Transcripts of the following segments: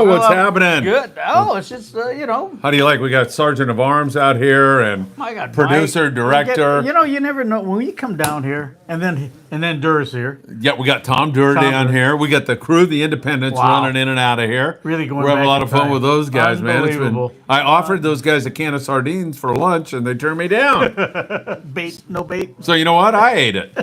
Joe. What's happening? Good. Oh, it's just, How do you like? We got Sergeant of Arms out here and producer, director. You never know when you come down here, and then Durr's here. Yeah, we got Tom Durr down here. We got the crew, the Independents, running in and out of here. Really going. We're having a lot of fun with those guys, man. I offered those guys a can of sardines for lunch, and they turned me down. No bait. So you know what? I ate it.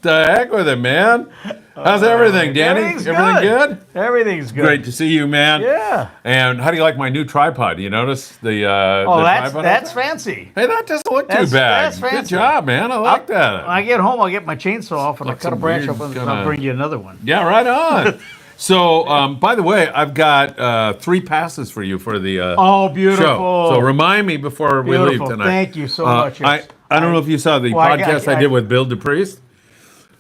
The heck with it, man. How's everything, Danny? Everything good? Everything's good. Great to see you, man. Yeah. And how do you like my new tripod? You notice the tripod? That's fancy. Hey, that doesn't look too bad. That's fancy. Good job, man. I like that. When I get home, I'll get my chainsaw off and I'll cut a branch up and I'll bring you another one. Yeah, right on. So, by the way, I've got 3 passes for you for the beautiful show. So remind me before we leave tonight. Thank you so much. I don't know if you saw the podcast I did with Bill DePriest.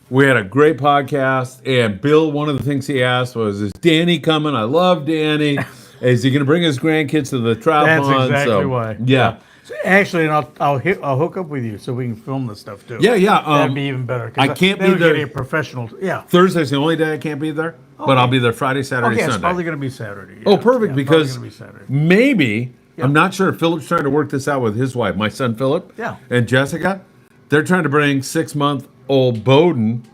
We had a great podcast, and Bill, one of the things he asked was, is Danny coming? I love Danny. Is he going to bring his grandkids to the trout pond? That's exactly why. Yeah. So actually, I'll hook up with you so we can film the stuff too. Yeah. That'd be even better. I can't be there. A professional. Yeah. Thursday's the only day I can't be there, but I'll be there Friday, Saturday, Sunday. It's probably going to be Saturday. Yeah. Oh, perfect, because maybe, I'm not sure, Philip's trying to work this out with his wife, my son Philip, and Jessica. They're trying to bring 6-month-old Bowden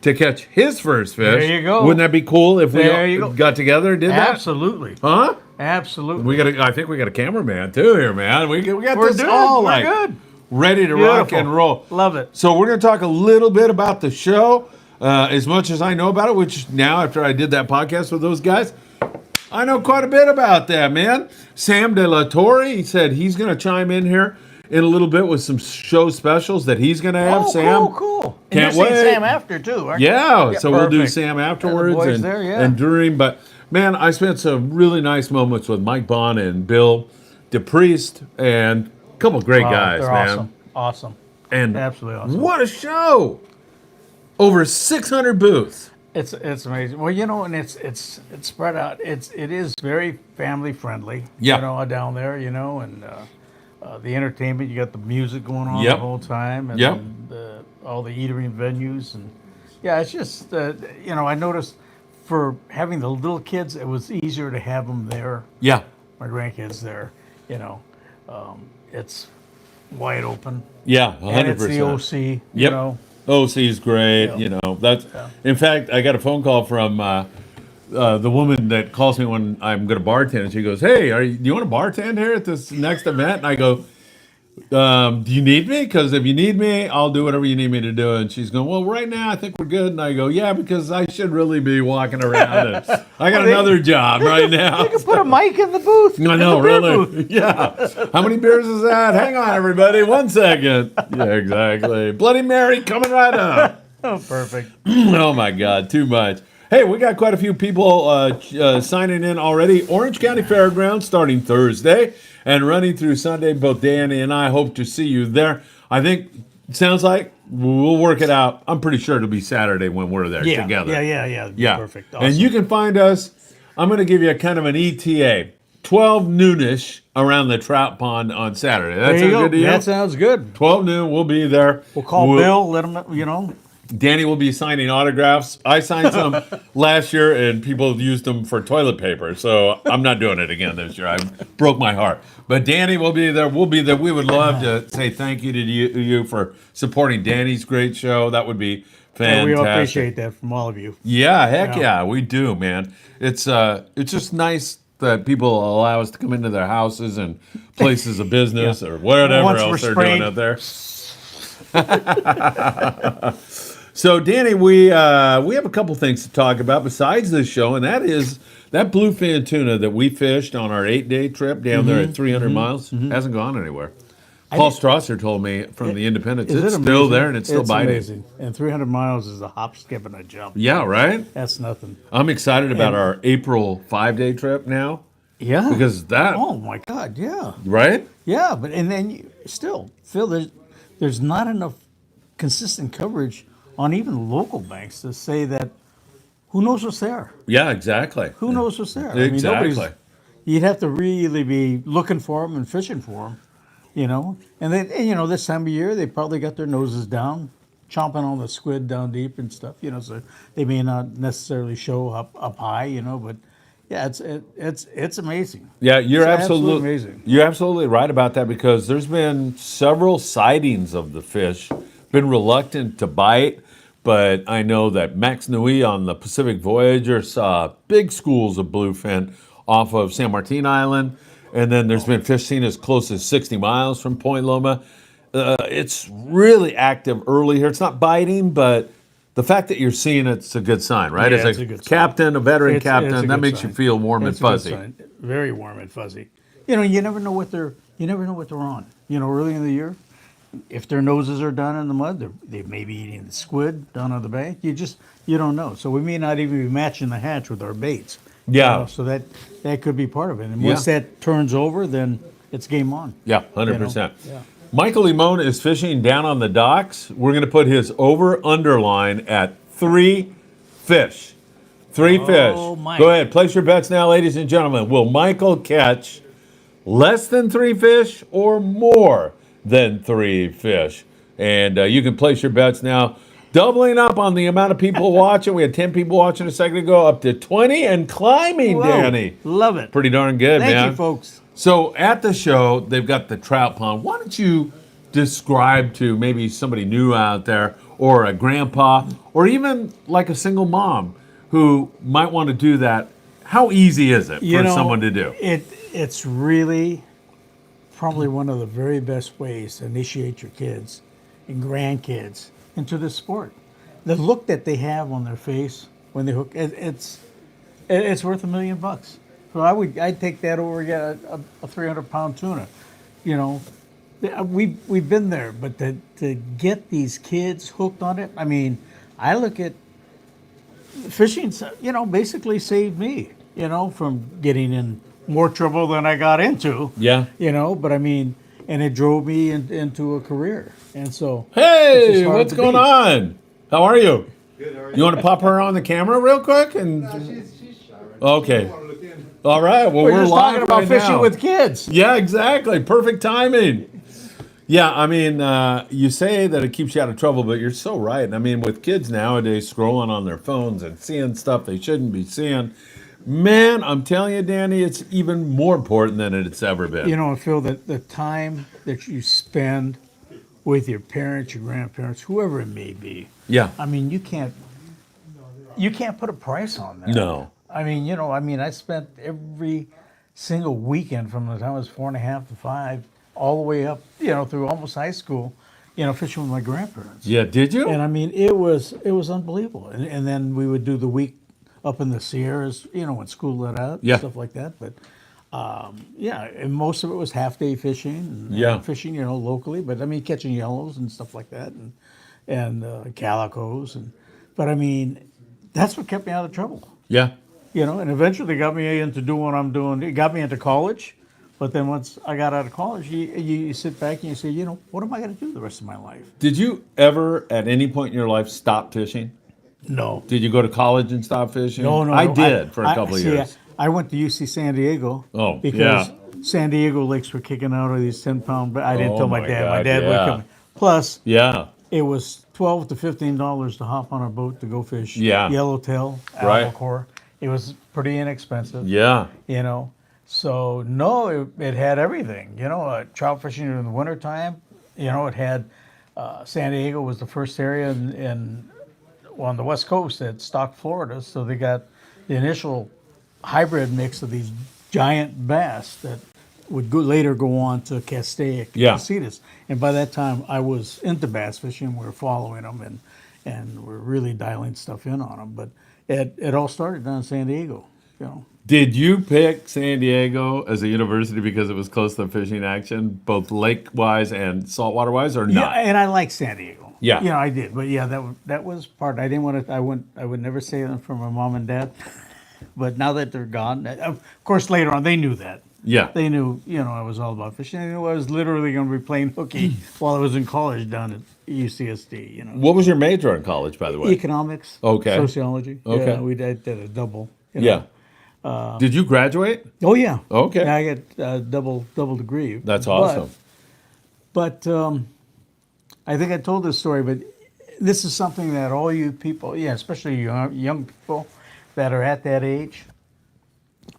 to catch his first fish. There you go. Wouldn't that be cool if we all got together and did that? Absolutely. Huh? Absolutely. I think we got a cameraman too here, man. We got We're this good. all We're good. ready to rock and roll. Love it. So we're going to talk a little bit about the show, as much as I know about it. Which now, after I did that podcast with those guys, I know quite a bit about that, man. Sam De La Torre, he said he's going to chime in here in a little bit with some show specials that he's going to have. Sam, cool. Can't and wait. Sam after too, aren't you? Yeah, so we'll do Sam afterwards and during. But man, I spent some really nice moments with Mike Bond and Bill DePriest and a couple of great guys, man. Awesome. And absolutely awesome. What a show! Over 600 booths. It's amazing. Well, and it's spread out. It is very family friendly. Yeah. Down there, and. The entertainment, you got the music going on the whole time, and then all the eatery venues, and it's just I noticed for having the little kids, it was easier to have them there. Yeah, my grandkids there, it's wide open. Yeah, 100%. And it's the OC. OC is great. That's. In fact, I got a phone call from. The woman that calls me when I'm going to bartend, and she goes, "Hey, do you want to bartend here at this next event?" And I go, "Do you need me? Because if you need me, I'll do whatever you need me to do." And she's going, "Well, right now I think we're good." And I go, "Yeah, because I should really be walking around. And I got another job right now." You can put a mic in the booth. I know, really. Yeah. How many beers is that? Hang on, everybody. 1 second. Yeah, exactly. Bloody Mary coming right up. Oh, perfect. Oh my God, too much. Hey, we got quite a few people signing in already. Orange County Fairgrounds starting Thursday and running through Sunday. Both Danny and I hope to see you there. I think it sounds like we'll work it out. I'm pretty sure it'll be Saturday when we're there together. Yeah. Perfect. Awesome. And you can find us, I'm going to give you a kind of an ETA, 12 noonish around the trout pond on Saturday. That sounds good to you? That sounds good. 12 noon, we'll be there. We'll call Bill, let him, Danny will be signing autographs. I signed some last year, and people used them for toilet paper, so I'm not doing it again this year. I broke my heart. But Danny will be there. We'll be there. We would love to say thank you to you for supporting Danny's great show. That would be fantastic. We appreciate that from all of you. Yeah, heck yeah, we do, man. It's just nice that people allow us to come into their houses and places of business or whatever else they're doing out there. So, Danny, we have a couple things to talk about besides this show, and that is that bluefin tuna that we fished on our 8-day trip down there at 300 miles hasn't gone anywhere. Paul Strasser told me from the Independents it's still there and it's still biting. Amazing. And 300 miles is a hop, skip, and a jump. Yeah, right? That's nothing. I'm excited about our April 5-day trip now. Yeah. Because that... Oh, my God, yeah. Right? Yeah, but and then still, Phil, there's not enough consistent coverage on even local banks to say that who knows what's there. Yeah, exactly. Who knows what's there? Exactly. You'd have to really be looking for them and fishing for them, And then, this time of year, they probably got their noses down, chomping on the squid down deep and stuff, so they may not necessarily show up high, but yeah, it's amazing. Yeah, you're It's absolutely absolutely amazing. You're absolutely right about that because there's been several sightings of the fish. Been reluctant to bite, but I know that Max Nui on the Pacific Voyager saw big schools of bluefin off of San Martin Island, and then there's been fish seen as close as 60 miles from Point Loma. It's really active early here. It's not biting, but the fact that you're seeing it's a good sign, right? Yeah, As it's a a good sign. captain, a veteran It's captain, a that good makes sign. you feel warm and It's a good fuzzy. sign. Very warm and fuzzy. You know, you never know what they're on. You know, early in the year, if their noses are down in the mud, they may be eating the squid down on the bank. You don't know. So we may not even be matching the hatch with our baits. Yeah. You know, so that could be part of it. And once Yeah. that turns over, then it's game on. Yeah, 100%. Yeah. Michael Limon is fishing down on the docks. We're going to put his over-under line at 3 fish. 3 fish. Mike. Go ahead, place your bets now, ladies and gentlemen. Will Michael catch less than 3 fish or more than 3 fish? And you can place your bets now. Doubling up on the amount of people watching. We had 10 people watching a second ago, up to 20 and climbing, Whoa, Danny. love it. Pretty darn good, Thank man. you, folks. So at the show, they've got the trout pond. Why don't you describe to maybe somebody new out there or a grandpa or even like a single mom who might want to do that? How easy is it for someone to do? It's really probably one of the very best ways to initiate your kids and grandkids into the sport. The look that they have on their face when they hook, it's worth $1 million. So I'd take that over and get a 300-pound tuna. You know, we've been there, but to get these kids hooked on it, I mean, I look at fishing, you know, basically saved me, you know, from getting in more trouble than I got into. Yeah. You know, but I mean, and it drove me into a career. And so, it's Hey, just hard what's to going beat. on? How are you? Good, how are You want to pop her on the camera real quick? And she's shy right now. Okay. She don't wanna look in. all right, well, We're we're just live talking about right fishing now. with kids. Yeah, exactly. Perfect timing. Yeah, I mean, you say that it keeps you out of trouble, but you're so right. I mean, with kids nowadays scrolling on their phones and seeing stuff they shouldn't be seeing, man, I'm telling you, Danny, it's even more important than it's ever been. You know, Phil, that the time that you spend with your parents, your grandparents, whoever it may be. Yeah. I mean, you can't put a price on that. No. I mean, you know, I spent every single weekend from the time I was 4.5 to 5, all the way up, you know, through almost high school, you know, fishing with my grandparents. Yeah, did you? And I mean, it was unbelievable. And then we would do the week up in the Sierras, you know, when school let out, Yeah. stuff like that. But yeah, and most of it was half day fishing, and Yeah. fishing, you know, locally. But I mean, catching yellows and stuff like that, and calicos, but I mean, that's what kept me out of trouble. Yeah. You know, and eventually got me into doing what I'm doing. It got me into college. But then once I got out of college, you sit back and you say, you know, what am I going to do the rest of my life? Did you ever, at any point in your life, stop fishing? No. Did you go to college and stop fishing? No. I did for a couple of see, years. I went to UC San Diego. Oh, because yeah. San Diego lakes were kicking out of these 10-pound. But I didn't Oh, tell my my dad. God, My dad yeah. would come. Plus, Yeah. it was $12 to $15 to hop on a boat to go fish. Yeah. Yellowtail, Right. albacore. It was pretty inexpensive. Yeah. You know, so no, it had everything. You know, trout fishing in the wintertime. You know, it had San Diego was the first area on the West Coast that stocked Florida. So they got the initial hybrid mix of these giant bass that would later go on to Castaic Yeah. and Cetus. And by that time, I was into bass fishing. We were following them and we're really dialing stuff in on them. But it all started down in San Diego, you know. Did you pick San Diego as a university because it was close to fishing action, both lake-wise and saltwater-wise, or Yeah, not? and I like San Diego. Yeah. You know, I did. But yeah, that was part. I didn't want to. I would never say that for my mom and dad. But now that they're gone, of course, later on they knew that. Yeah. They knew, you know, I was all about fishing. They knew I was literally going to be playing hooky while I was in college down at UCSD. You know, What was your major in college, by the way? economics, Okay. sociology. Okay. Yeah, we did a double. You know. Yeah. Did you graduate? Oh yeah. Okay. Yeah, I got a double degree. That's awesome. But I think I told this story, but this is something that all you people, yeah, especially young people that are at that age,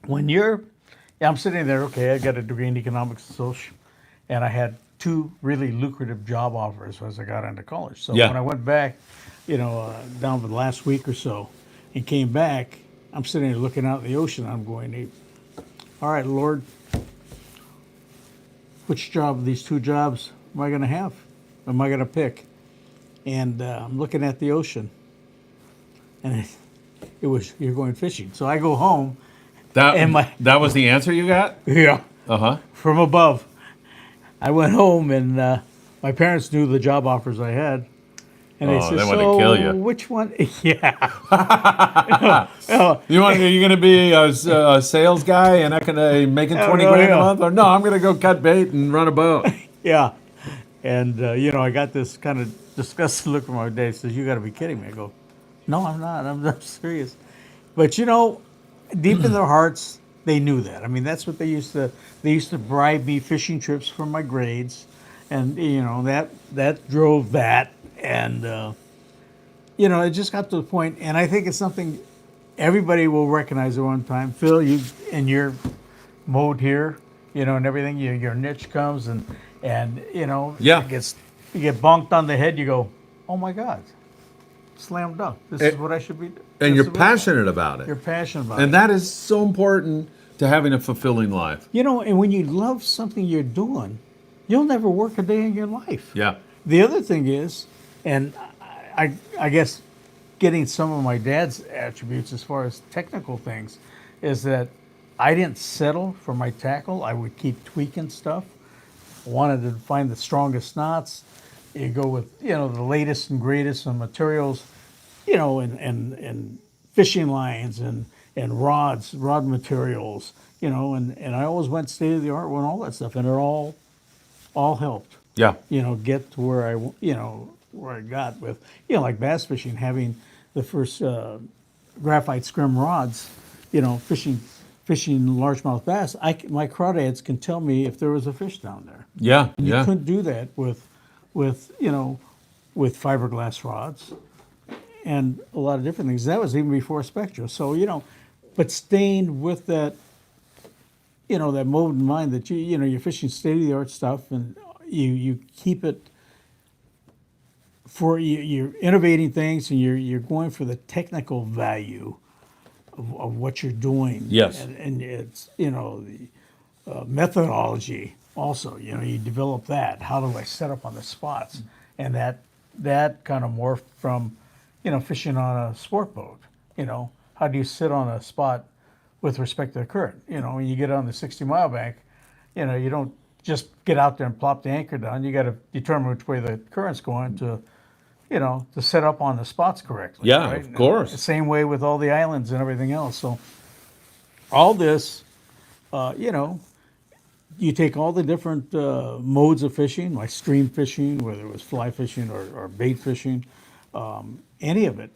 when you're, yeah, I'm sitting there, okay, I got a degree in economics and social, and I had 2 really lucrative job offers as I got into college. So Yeah. when I went back, down for the last week or so, and came back, I'm sitting there looking out in the ocean. I'm going, hey, all right, Lord, which job of these 2 jobs am I going to have? Am I going to pick? And I'm looking at the ocean, and it was, you're going fishing. So I go home. That was the answer you got? Yeah. Uh-huh. From above. I went home, and my parents knew the job offers I had. And they said, they wanted to kill you. Which one? Yeah. You're going to be a sales guy and not going to making 20 grand a month? Or no, I'm going to go cut bait and run a boat. Yeah. And, I got this kind of disgusted look from my dad. He says, you got to be kidding me. I go, no, I'm not. I'm serious. But, deep in their hearts, they knew that. I mean, that's what they used to bribe me fishing trips for my grades. And, that drove that. And, it just got to the point, and I think it's something everybody will recognize at one time. Phil, you in your mode here, and everything, your niche comes, and Yeah. you get bonked on the head, you go, oh my God, slam dunk. This is what I should be doing. And you're passionate about it. You're passionate about it. And that is so important to having a fulfilling life. And when you love something you're doing, you'll never work a day in your life. Yeah. The other thing is, and I guess getting some of my dad's attributes as far as technical things, is that I didn't settle for my tackle. I would keep tweaking stuff. Wanted to find the strongest knots. You go with, the latest and greatest on materials, and fishing lines and rod materials, and I always went state of the art with all that stuff, and it all helped. Yeah. Get to where where I got with, like bass fishing, having the first graphite scrim rods, fishing largemouth bass. My crawdads can tell me if there was a fish down there. Yeah. And you couldn't do that with fiberglass rods and a lot of different things. That was even before Spectra. So, but staying with that, that mode in mind that you're fishing state-of-the-art stuff, and you keep it you're innovating things, and you're going for the technical value of what you're doing. Yes. And it's, the methodology also, you develop that. How do I set up on the spots? And that kind of morphed from, fishing on a sport boat. How do you sit on a spot with respect to the current? When you get on the 60-mile bank, you don't just get out there and plop the anchor down. You got to determine which way the current's going to set up on the spots correctly. Yeah, right? of course. The same way with all the islands and everything else. So all this, you take all the different modes of fishing, like stream fishing, whether it was fly fishing or bait fishing, any of it,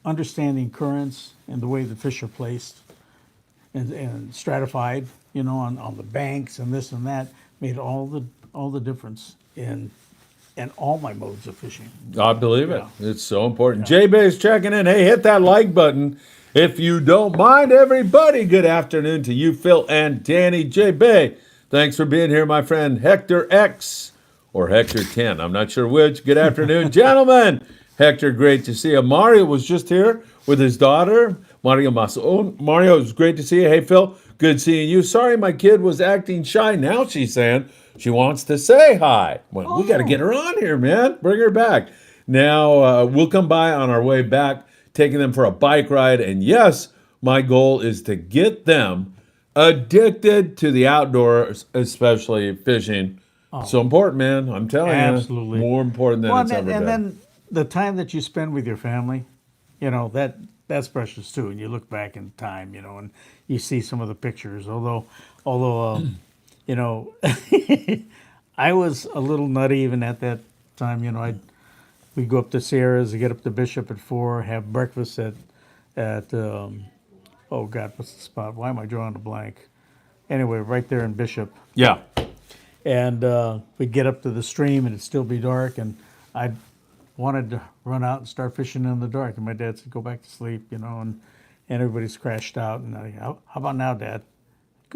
understanding currents and the way the fish are placed and stratified, on the banks and this and that, made all the difference in all my modes of fishing. I believe it. It's so important. J-Bay's checking in. Hey, hit that like button if you don't mind, everybody. Good afternoon to you, Phil and Danny. J-Bay, thanks for being here, my friend Hector X or Hector 10. I'm not sure which. Good afternoon, gentlemen. Hector, great to see you. Mario was just here with his daughter, Mario Mason. Mario, it was great to see you. Hey, Phil, good seeing you. Sorry my kid was acting shy. Now she's saying she wants to say hi. Well, we got to get her on here, man. Bring her back. Now, we'll come by on our way back, taking them for a bike ride. And yes, my goal is to get them addicted to the outdoors, especially fishing. So important, man. I'm telling you. Absolutely. More important than it's ever been. And then the time that you spend with your family, that's precious too. And you look back in time, and you see some of the pictures. Although I was a little nutty even at that time. We'd go up to Sierras, get up to Bishop at 4, have breakfast at oh God, what's the spot? Why am I drawing a blank? Anyway, right there in Bishop. Yeah. And we'd get up to the stream and it'd still be dark, and I wanted to run out and start fishing in the dark. And my dad said, go back to sleep, and and everybody's crashed out. And how about now, Dad?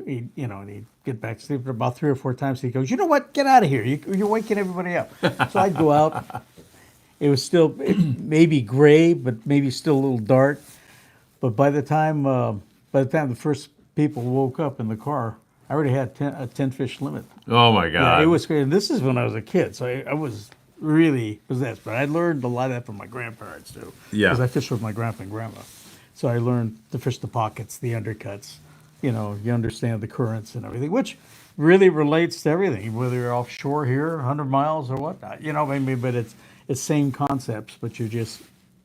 And he'd get back to sleep. About 3 or 4 times, he goes, you know what? Get out of here. You're waking everybody up. So I'd go out. It was still maybe gray, but maybe still a little dark. But by the time the first people woke up in the car, I already had a 10 fish limit. Oh my God! Yeah, it was crazy. And this is when I was a kid, so I was really possessed. But I learned a lot of that from my grandparents too. Yeah. Because I fished with my grandpa and grandma, so I learned to fish the pockets, the undercuts. You understand the currents and everything, which really relates to everything, whether you're offshore here, 100 miles or whatnot. But it's same concepts, but you're just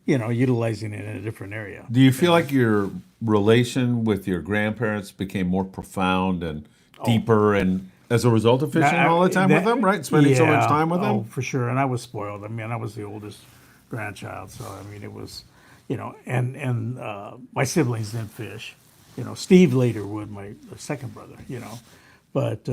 utilizing it in a different area. Do you feel like your relation with your grandparents became more profound and deeper, and as a result of fishing all the time with them, right? Spending so much time with them? Oh, for sure. And I was spoiled. I mean, I was the oldest grandchild, so I mean, it was, and my siblings didn't fish. Steve later would, my second brother. But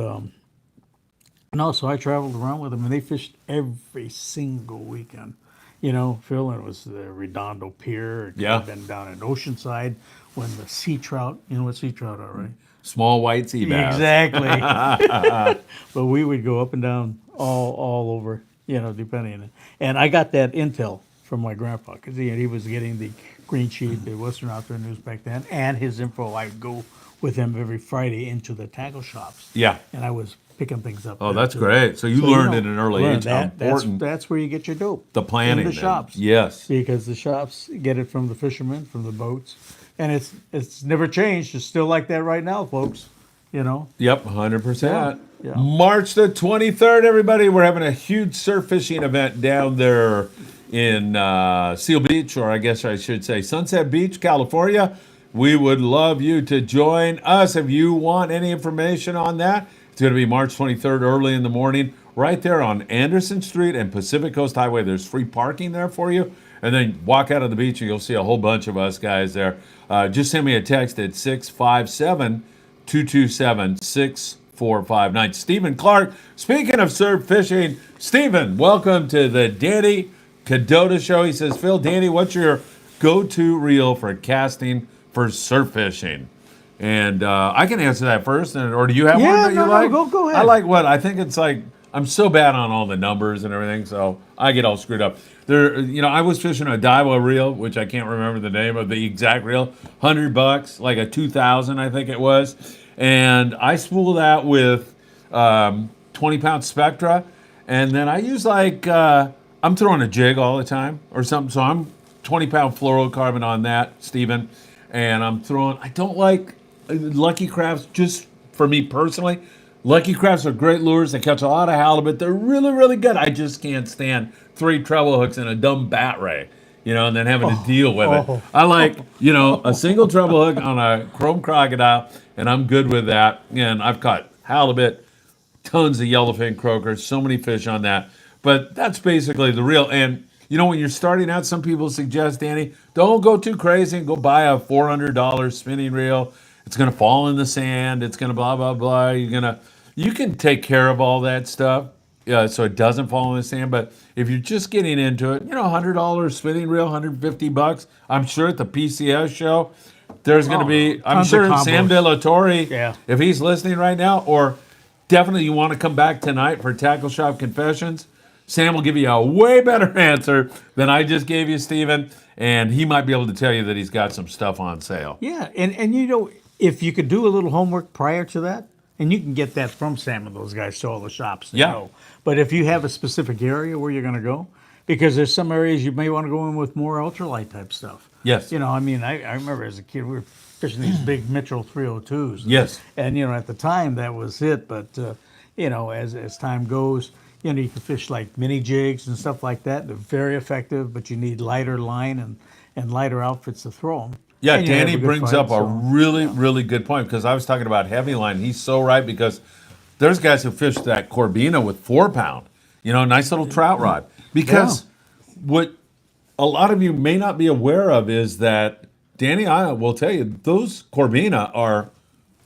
no, so I traveled around with them, and they fished every single weekend. Phil, and it was the Redondo Pier. Yeah. Been down in Oceanside when the sea trout, you know what sea trout are, right? Small white sea bass. Exactly. But we would go up and down all over, depending. And I got that intel from my grandpa because he was getting the green sheet, the Western Outdoor News back then, and his info. I would go with him every Friday into the tackle shops. Yeah. And I was picking things up. Oh, that's great. So you learned at an early age how important that's where you get your dope. the planning. In the shops. Yes. Because the shops get it from the fishermen, from the boats. And it's never changed. It's still like that right now, folks. Yep, 100%. Yeah. March the 23rd, everybody. We're having a huge surf fishing event down there in Seal Beach, or I guess I should say Sunset Beach, California. We would love you to join us. If you want any information on that, it's going to be March 23rd, early in the morning, right there on Anderson Street and Pacific Coast Highway. There's free parking there for you. And then walk out of the beach and you'll see a whole bunch of us guys there. Just send me a text at 657-227-6459. Stephen Clark, speaking of surf fishing, Stephen, welcome to the Danny Kadota Show. He says, Phil, Danny, what's your go-to reel for casting for surf fishing? And I can answer that first, or do you have one that you like? Go ahead. I like what? I think it's like, I'm so bad on all the numbers and everything, so I get all screwed up. I was fishing a Daiwa reel, which I can't remember the name of the exact reel, $100, like a 2000, I think it was. And I spool that with 20-pound Spectra, and then I use I'm throwing a jig all the time or something, so I'm 20-pound fluorocarbon on that, Stephen, and I don't like Lucky Crafts, just for me personally. Lucky Crafts are great lures. They catch a lot of halibut. They're really, really good. I just can't stand 3 treble hooks and a dumb bat ray, and then having to deal with it. I like, a single treble hook on a chrome crocodile, and I'm good with that. And I've caught halibut, tons of yellowfin croakers, so many fish on that. But that's basically the reel. And, when you're starting out, some people suggest, Danny, don't go too crazy and go buy a $400 spinning reel. It's going to fall in the sand. It's going to blah, blah, blah. You can take care of all that stuff so it doesn't fall in the sand. But if you're just getting into it, $100 spinning reel, $150. I'm sure at the PCS show, there's going to be, I'm sure Sam De La Torre, if he's listening right now, or definitely you want to come back tonight for Tackle Shop Confessions, Sam will give you a way better answer than I just gave you, Stephen. And he might be able to tell you that he's got some stuff on sale. Yeah, and if you could do a little homework prior to that, and you can get that from Sam and those guys to all the shops. But if you have a specific area where you're going to go, because there's some areas you may want to go in with more ultralight type stuff. Yes. I remember as a kid, we were fishing these big Mitchell 302s. Yes. And, at the time that was it. But, as time goes, you can fish like mini jigs and stuff like that. They're very effective, but you need lighter line and lighter outfits to throw them. Yeah, Danny brings up a really, really good point, because I was talking about heavy line. He's so right, because there's guys who fish that Corbina with 4-pound, nice little trout rod. Because what a lot of you may not be aware of is that, Danny, I will tell you, those Corbina are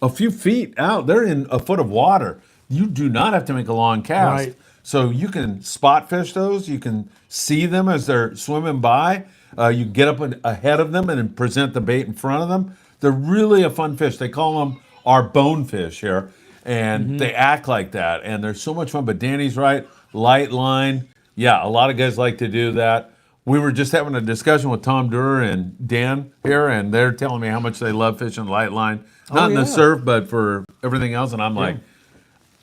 a few feet out. They're in a foot of water. You do not have to make a long cast. Right. So you can spot fish those. You can see them as they're swimming by. You get up ahead of them and then present the bait in front of them. They're really a fun fish. They call them our bonefish here, and they act like that, and they're so much fun. But Danny's right, light line. Yeah, a lot of guys like to do that. We were just having a discussion with Tom Durer and Dan here, and they're telling me how much they love fishing light line. Not in the surf, but for everything else. And I'm like,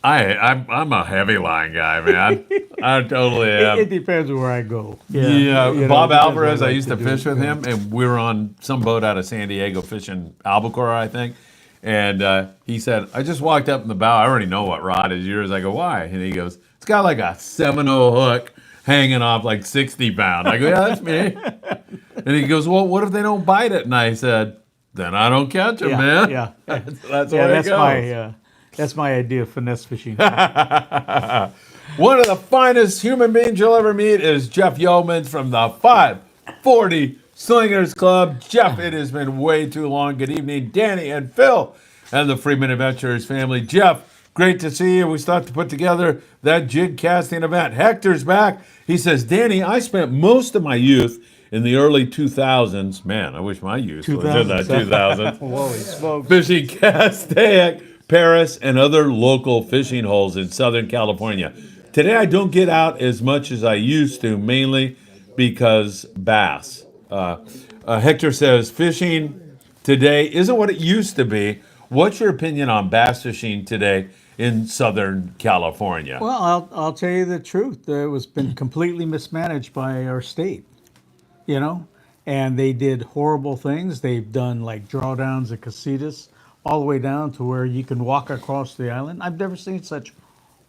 I'm a heavy line guy, man. I totally am. It depends where I go. Yeah, Bob Alvarez, I used to fish with him, and we were on some boat out of San Diego fishing albacore, I think. And he said, I just walked up in the bow. I already know what rod is yours. I go, why? And he goes, it's got like a 7-0 hook hanging off like 60 pounds. I go, yeah, that's me. And he goes, well, what if they don't bite it? And I said, then I don't catch them, man. Yeah, that's where it goes. That's my idea of finesse fishing. One of the finest human beings you'll ever meet is Jeff Yeomans from the 540 Slingers Club. Jeff, it has been way too long. Good evening, Danny and Phil and the Friedman Adventurers family. Jeff, great to see you. We start to put together that jig casting event. Hector's back. He says, Danny, I spent most of my youth in the early 2000s. Man, I wish my youth was in the 2000s. Holy smokes. Fishing Castaic, Paris, and other local fishing holes in Southern California. Today, I don't get out as much as I used to, mainly because bass. Hector says, fishing today isn't what it used to be. What's your opinion on bass fishing today in Southern California? Well, I'll tell you the truth. It was been completely mismanaged by our state, and they did horrible things. They've done like drawdowns and casitas all the way down to where you can walk across the island. I've never seen such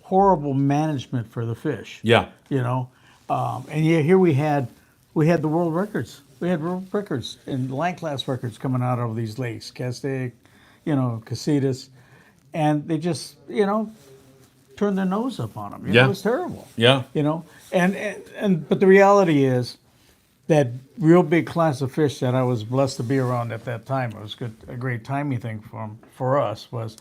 horrible management for the fish. Yeah. And here we had the world records. We had world records and land class records coming out of these lakes, Castaic, casitas, and they just, turned their nose up on them. It was terrible. Yeah. But the reality is that real big class of fish that I was blessed to be around at that time, it was a great timing thing for us, was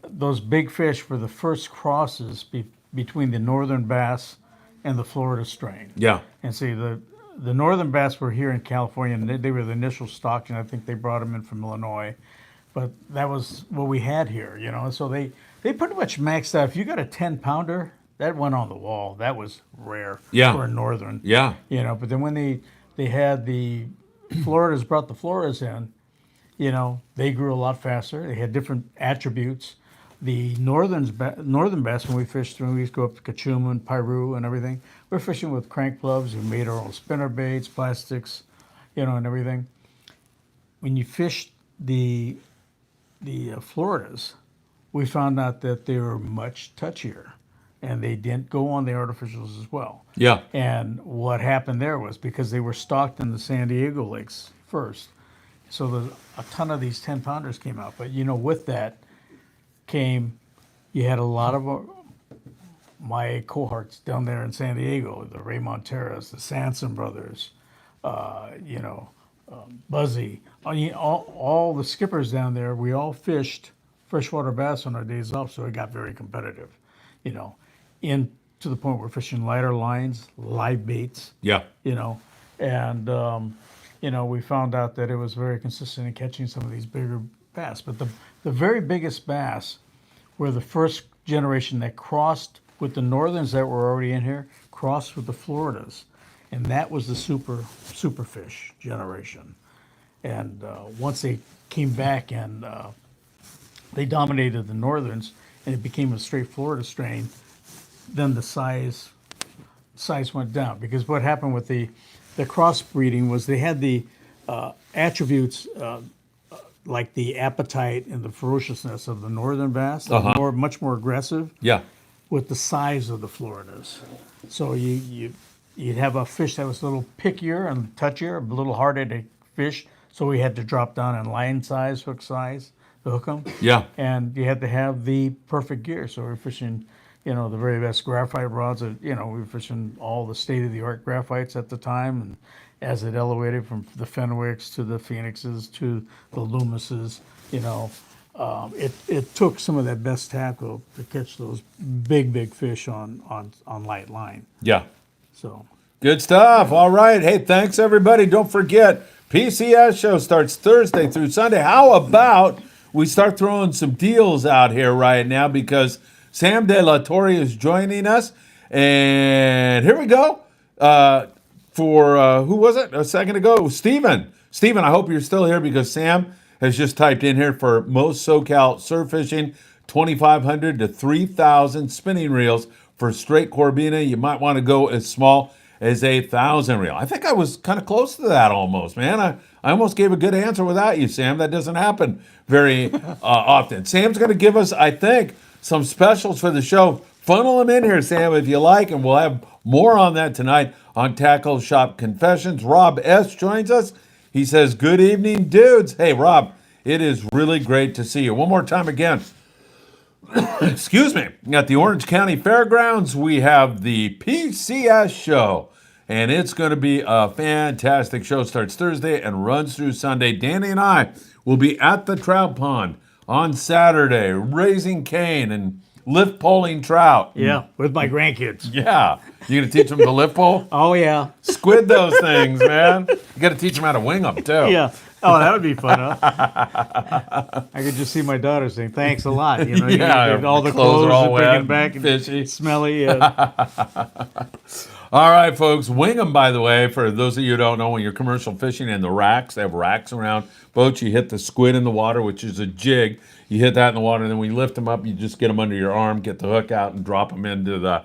those big fish were the first crosses between the northern bass and the Florida strain. Yeah. And see, the northern bass were here in California, and they were the initial stock, and I think they brought them in from Illinois. But that was what we had here, So they pretty much maxed out. If you got a 10-pounder, that went on the wall. That was rare for a northern. Yeah. But then when they had the Floridas, brought the Floridas in, they grew a lot faster. They had different attributes. The northern bass, when we fished, when we used to go up to Cachuman, Piru, and everything, we're fishing with crank plugs. We made our own spinner baits, plastics, and everything. When you fished the Floridas, we found out that they were much touchier, and they didn't go on the artificials as well. Yeah. And what happened there was because they were stocked in the San Diego lakes first, so a ton of these 10-pounders came out. But with that came, you had a lot of my cohorts down there in San Diego, the Ray Monteras, the Sanson brothers, Buzzy, all the skippers down there. We all fished freshwater bass on our days off, so it got very competitive, in to the point where we're fishing lighter lines, live baits. Yeah. And we found out that it was very consistent in catching some of these bigger bass. But the very biggest bass were the first generation that crossed with the northerns that were already in here, crossed with the Floridas. And that was the superfish generation. And once they came back and they dominated the northerns, and it became a straight Florida strain, then the size went down. Because what happened with the crossbreeding was they had the attributes like the appetite and the ferociousness of the northern bass, much more aggressive. Yeah. With the size of the Floridas. So you'd have a fish that was a little pickier and touchier, a little harder to fish. So we had to drop down in line size, hook size, to hook them. Yeah. And you had to have the perfect gear. So we're fishing, the very best graphite rods. We were fishing all the state-of-the-art graphites at the time. And as it elevated from the Fenwicks to the Phoenixes to the Loomises, it took some of that best tackle to catch those big fish on light line. Yeah. So Good stuff. All right. Hey, thanks, everybody. Don't forget, PCS show starts Thursday through Sunday. How about we start throwing some deals out here right now because Sam De La Torre is joining us. And here we go. For who was it a second ago? It was Steven. Steven, I hope you're still here because Sam has just typed in here for most SoCal surf fishing, 2,500 to 3,000 spinning reels for straight Corbina. You might want to go as small as a 1,000 reel. I think I was kind of close to that almost, man. I almost gave a good answer without you, Sam. That doesn't happen very often. Sam's going to give us, I think, some specials for the show. Funnel them in here, Sam, if you like, and we'll have more on that tonight on Tackle Shop Confessions. Rob S. joins us. He says, good evening, dudes. Hey, Rob, it is really great to see you. One more time again. Excuse me. At the Orange County Fairgrounds, we have the PCS show, and it's going to be a fantastic show. Starts Thursday and runs through Sunday. Danny and I will be at the trout pond on Saturday, raising cane and lift poling trout. Yeah, with my grandkids. Yeah. You going to teach them to lift pole? Oh, yeah. Squid those things, man. You got to teach them how to wing them, too. Yeah. Oh, that would be fun, huh? I could just see my daughter saying, thanks a lot. You know, Yeah, all the clothes are all and bringing wet, back and fishy. smelly. All right, folks. Wing them, by the way, for those of you who don't know, when you're commercial fishing in the racks, they have racks around boats. You hit the squid in the water, which is a jig. You hit that in the water, and then when you lift them up, you just get them under your arm, get the hook out, and drop them into the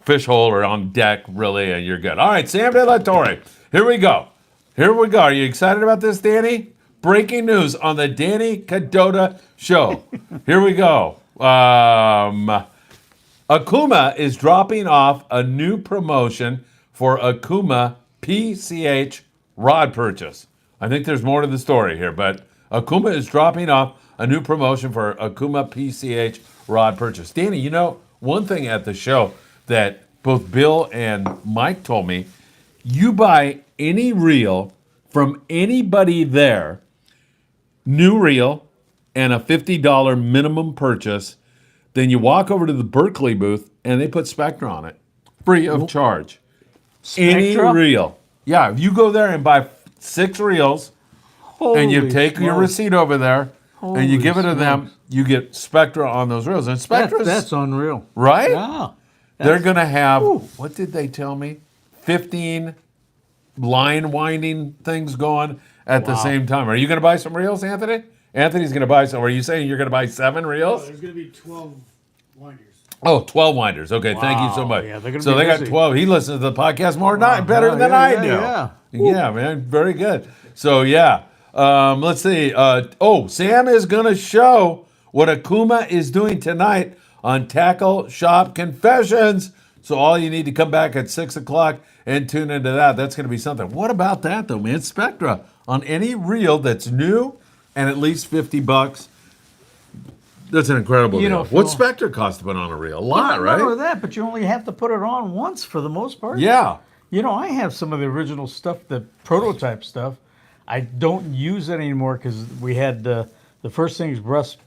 fish hole or on deck, really, and you're good. All right, Sam De La Torre. Here we go. Are you excited about this, Danny? Breaking news on the Danny Kadota Show. Here we go. Akuma is dropping off a new promotion for Akuma PCH rod purchase. I think there's more to the story here, but Akuma is dropping off a new promotion for Akuma PCH rod purchase. Danny, you know, one thing at the show that both Bill and Mike told me, you buy any reel from anybody there, new reel, and a $50 minimum purchase, then you walk over to the Berkeley booth and they put Spectra on it, free of charge. Spectra? Any reel. Yeah, if you go there and buy 6 reels, and you take your receipt over there, and you give it to them, you get Spectra on those reels. And Spectra's... That's unreal. Right? Yeah. They're going to have, what did they tell me? 15 line winding things going at the same time. Are you going to buy some reels, Anthony? Anthony's going to buy some. Are you saying you're going to buy 7 reels? Oh, there's going to be 12 winders. Oh, 12 winders. Okay, thank you so much. Yeah, they're gonna so be they got busy. 12. He listens to the podcast more better than I do. Yeah, man. Very good. So, yeah. Let's see. Sam is going to show what Akuma is doing tonight on Tackle Shop Confessions. So all you need to come back at 6 o'clock and tune into that. That's going to be something. What about that, though, man? Spectra on any reel that's new and at least $50. That's an incredible deal. know, What's Phil- Spectra cost to put on a reel? A lot, Not right? only that, but you only have to put it on once for the most part. Yeah. You know, I have some of the original stuff, the prototype stuff. I don't use it anymore because we had the first things Russ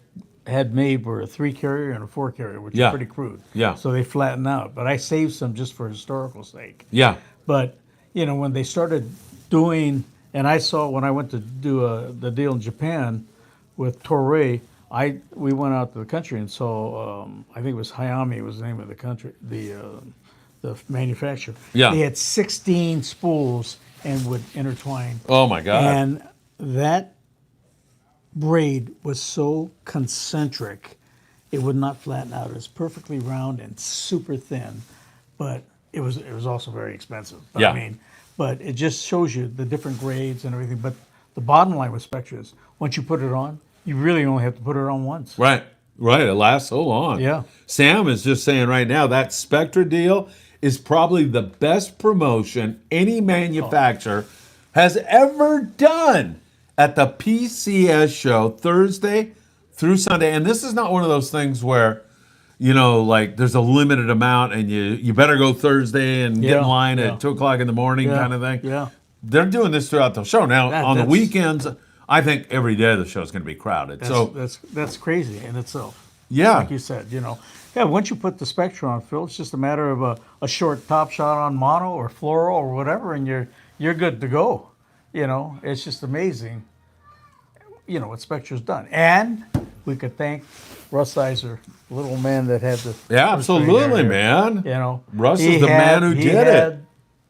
had made were a 3 carrier and a 4 carrier, which Yeah. is pretty crude. Yeah. So they flatten out. But I saved some just for historical sake. Yeah. But, you know, when they started doing, and I saw when I went to do the deal in Japan with Torre, we went out to the country and saw, I think it was Hayami was the name of the country, the manufacturer. Yeah. They had 16 spools and would intertwine. Oh, my God. And that braid was so concentric, it would not flatten out. It was perfectly round and super thin, but it was also very expensive. But Yeah. I mean, but it just shows you the different grades and everything. But the bottom line with Spectra is once you put it on, you really only have to put it on once. Right. It lasts so long. Yeah. Sam is just saying right now that Spectra deal is probably the best promotion any manufacturer has ever done at the PCS show Thursday through Sunday. And this is not one of those things where, you know, like there's a limited amount and you better go Thursday and get in line at 2 o'clock in the morning kind of thing. Yeah. They're doing this throughout the show. Now, on the that's- weekends, I think every day the show's going to be crowded. That's crazy in itself. Yeah. Like you said, Yeah, once you put the Spectra on, Phil, it's just a matter of a short top shot on mono or fluoro or whatever, and you're good to go. It's just amazing, what Spectra's done. And we could thank Russ Iser, the little man that had the Yeah, absolutely, man. Russ is the man who did it.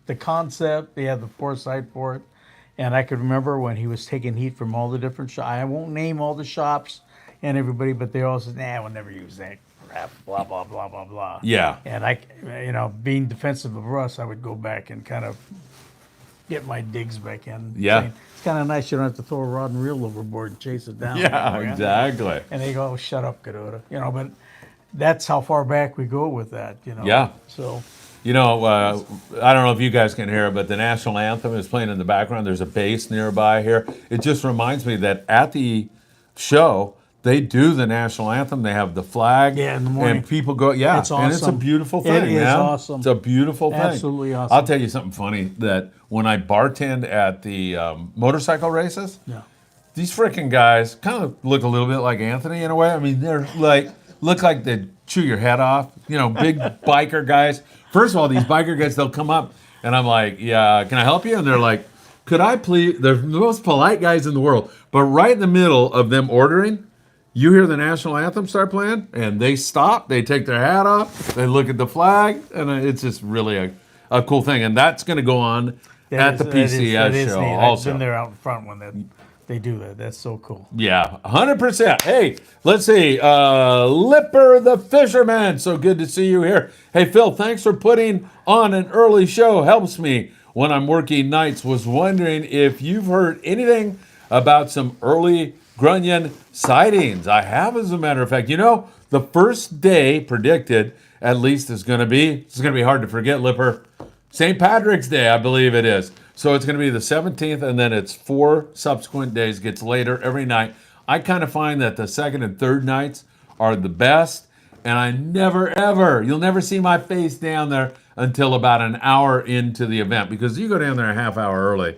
The concept, he had the foresight for it. And I could remember when he was taking heat from all the different shops. I won't name all the shops and everybody, but they all said, we'll never use that crap, blah, blah, blah, blah, blah. Yeah. And I, being defensive of Russ, I would go back and kind of get my digs back in. Yeah. Saying, it's kind of nice you don't have to throw a rod and reel overboard and chase it down. Yeah, exactly. And they go, shut up, Kadota. But that's how far back we go with that, Yeah. So... I don't know if you guys can hear it, but the national anthem is playing in the background. There's a bass nearby here. It just reminds me that at the show, they do the national anthem. They have the flag. Yeah, in the morning. And people go, It's awesome. And it's a beautiful thing, It is man. awesome. It's a beautiful thing. Absolutely awesome. I'll tell you something funny, that when I bartend at the motorcycle races, these freaking guys kind of look a little bit like Anthony in a way. I mean, they're look like they'd chew your head off. Big biker guys. First of all, these biker guys, they'll come up, and I'm like, yeah, can I help you? And they're like, could I please? They're the most polite guys in the world. But right in the middle of them ordering, you hear the national anthem start playing, and they stop, they take their hat off, they look at the flag, and it's just really a cool thing. And that's going to go on at the PCS show also. I've been there out in front when they do that. That's so cool. Yeah, 100%. Hey, let's see. Lipper the Fisherman. So good to see you here. Hey, Phil, thanks for putting on an early show. Helps me when I'm working nights. Was wondering if you've heard anything about some early Grunion sightings. I have, as a matter of fact. The first day predicted, at least, it's going to be hard to forget, Lipper. St. Patrick's Day, I believe it is. So it's going to be the 17th, and then it's 4 subsequent days, gets later every night. I kind of find that the second and third nights are the best, and I you'll never see my face down there until about an hour into the event, because you go down there a half hour early,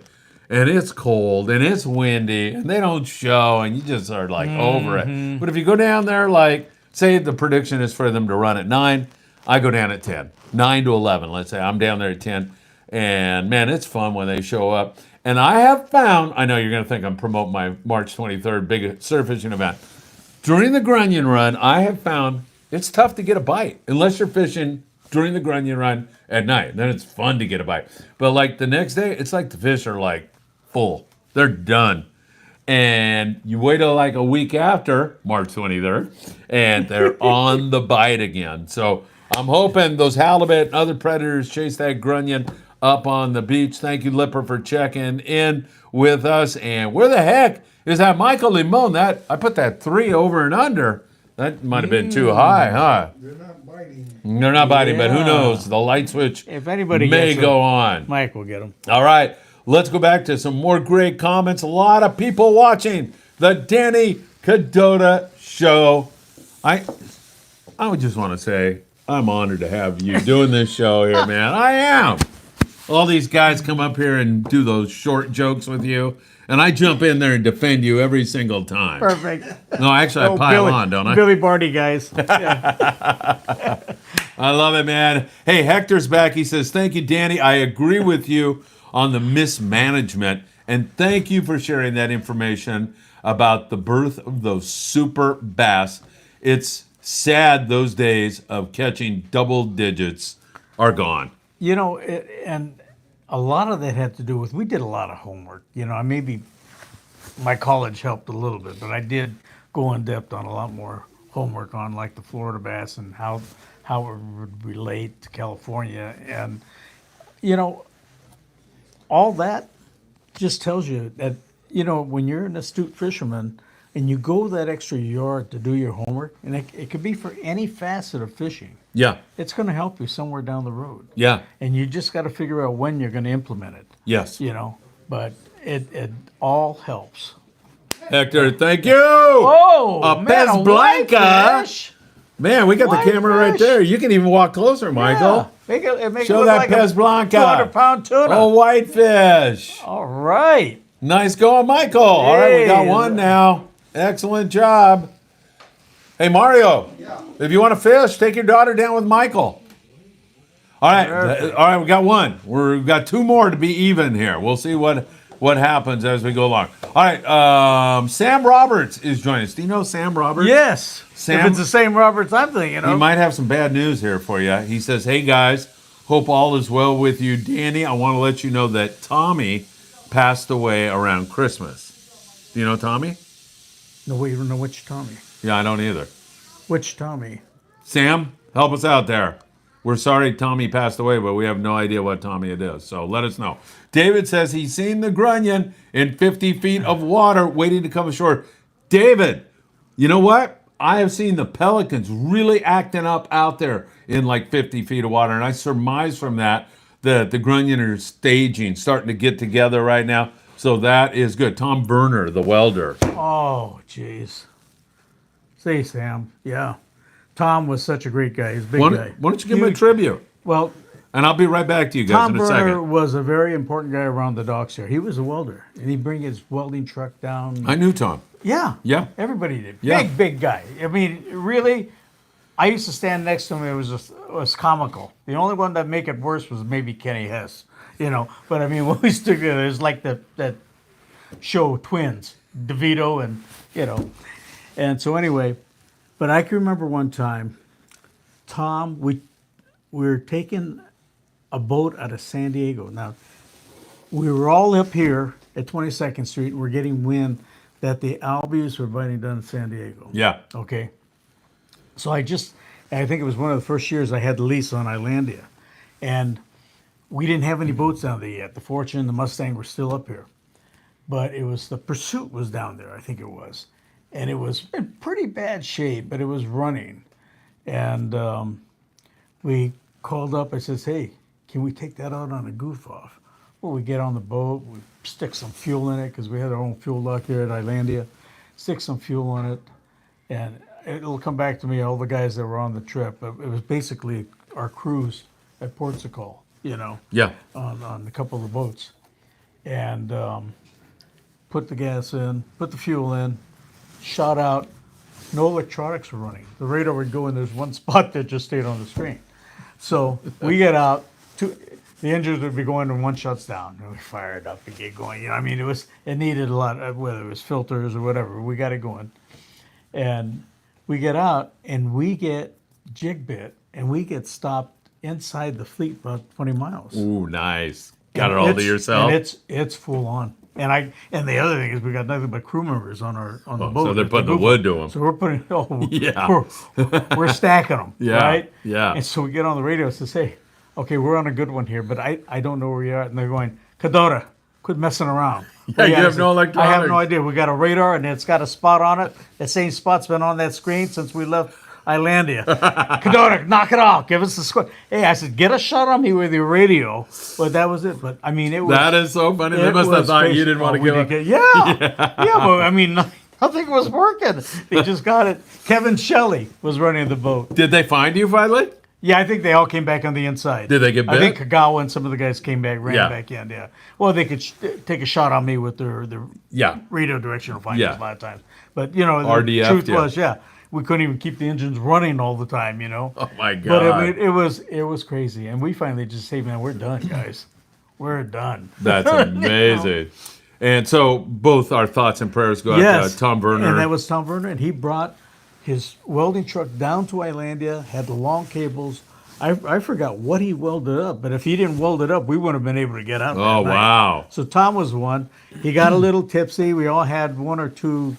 and it's cold, and it's windy, and they don't show, and you just are over it. But if you go down there, say the prediction is for them to run at 9, I go down at 10, 9 to 11, let's say. I'm down there at 10. And, man, it's fun when they show up. And I have found, I know you're going to think I'm promoting my March 23rd big surf fishing event. During the Grunion run, I have found it's tough to get a bite unless you're fishing during the Grunion run at night. Then it's fun to get a bite. But, the next day, it's like the fish are, full. They're done. And you wait till, a week after, March 23rd, and they're on the bite again. So I'm hoping those halibut and other predators chase that Grunion up on the beach. Thank you, Lipper, for checking in with us. And where the heck is that Michael Limon? I put that 3 over and under. That might have been too high, huh? They're not biting. They're not biting, but who knows? The light switch If anybody may gets go on. Mike will get them. All right, let's go back to some more great comments. A lot of people watching the Danny Kadota Show. I would just want to say, I'm honored to have you doing this show here, man. I am. All these guys come up here and do those short jokes with you, and I jump in there and defend you every single time. Perfect. No, actually, I pile on, don't I? Billy Barty, guys. I love it, man. Hey, Hector's back. He says, thank you, Danny. I agree with you on the mismanagement, and thank you for sharing that information about the birth of those super bass. It's sad those days of catching double digits are gone. And a lot of that had to do with, we did a lot of homework. Maybe my college helped a little bit, but I did go in depth on a lot more homework on the Florida bass and how it would relate to California. And, all that just tells you that, when you're an astute fisherman and you go that extra yard to do your homework, and it could be for any facet of fishing. Yeah. It's going to help you somewhere down the road. Yeah. And you just got to figure out when you're going to implement it. Yes. But it all helps. Hector, thank you. Oh, a Pez a Blanca. whitefish. Man, we got the camera right Whitefish. there. You can even walk closer, Michael. Yeah. Make Show it look that like Pez a Blanca. 200-pound tuna. Oh, whitefish. All right. Nice going, Michael. All right, we got Hey. one now. Excellent job. Hey, Mario. Yeah. If you want to fish, take your daughter down with Michael. All right. All right, we got one. We've got 2 more to be even here. We'll see what happens as we go along. All right. Sam Roberts is joining us. Do you know Sam Roberts? Yes. Sam, if it's the same Roberts I'm thinking of. He might have some bad news here for you. He says, hey, guys, hope all is well with you. Danny, I want to let you know that Tommy passed away around Christmas. Do you know Tommy? No, we don't know which Tommy. Yeah, I don't either. Which Tommy? Sam, help us out there. We're sorry Tommy passed away, but we have no idea what Tommy it is. So let us know. David says he's seen the Grunion in 50 feet of water waiting to come ashore. David, you know what? I have seen the pelicans really acting up out there in like 50 feet of water. And I surmise from that the Grunion are starting to get together right now. So that is good. Tom Berner, the welder. Oh, jeez. Say, Sam. Yeah. Tom was such a great guy. He's a big guy. Why don't you give him a tribute? Well, and I'll be right back to you guys in a second. Tom Berner was a very important guy around the docks here. He was a welder, and he'd bring his welding truck down. I knew Tom. Yeah. Yeah. Everybody did. Yeah. Big guy. I mean, really, I used to stand next to him. It was comical. The only one that make it worse was maybe Kenny Hess, you know. But, I mean, when we stood together, it was like that show Twins, DeVito and, you know. And so anyway, but I can remember one time, Tom, we were taking a boat out of San Diego. Now, we were all up here at 22nd Street, and we're getting wind that the Albies were biting down in San Diego. Yeah. Okay. So I think it was one of the first years I had the lease on Islandia. And we didn't have any boats down there yet. The Fortune and the Mustang were still up here. But it was the Pursuit was down there, I think it was. And it was in pretty bad shape, but it was running. And we called up. I says, hey, can we take that out on a goof off? Well, we get on the boat. We stick some fuel in it because we had our own fuel dock here at Islandia. Stick some fuel on it. And it'll come back to me, all the guys that were on the trip. It was basically our cruise at Portugal, you know. Yeah. On a couple of the boats. And put the gas in, put the fuel in, shot out. No electronics were running. The radar would go in. There's one spot that just stayed on the screen. So we get out. The engines would be going and one shuts down. And we fire it up and get going. You know, I mean, it needed a lot, whether it was filters or whatever. We got it going. And we get out and we get jig bit and we get stopped inside the fleet about 20 miles. Ooh, nice. Got it all to yourself. And it's full on. And the other thing is we got nothing but crew members on the boat. So they're putting the wood to them. So we're putting yeah. we're stacking them. Yeah. Right? Yeah. And so we get on the radio to say, okay, we're on a good one here, but I don't know where you're at. And they're going, Kadota, quit messing around. Yeah, you have no electronics. I have no idea. We got a radar and it's got a spot on it. That same spot's been on that screen since we left Islandia. Kadota, knock it off. Give us the score. Hey, I said, get a shot on me with your radio. But that was it. But I mean, it was. That is so funny. They must have thought you didn't want to give it. Yeah. But I mean, nothing was working. They just got it. Kevin Shelley was running the boat. Did they find you finally? Yeah, I think they all came back on the inside. Did they get bit? I think Kagawa and some of the guys came back, ran back in. Yeah. Well, they could take a shot on me with their radio directional finders a lot of times. But you know, the RDF, truth was, we couldn't even keep the engines running all the time. You know. Oh my God. But I mean, it was crazy, and we finally just said, "Man, we're done, guys. We're done." That's amazing. You know? And so both our thoughts and prayers go out to Tom Berner. And that was Tom Berner, and he brought his welding truck down to Islandia, had the long cables. I forgot what he welded up, but if he didn't weld it up, we wouldn't have been able to get out. Oh, wow. So Tom was one. He got a little tipsy. We all had one or two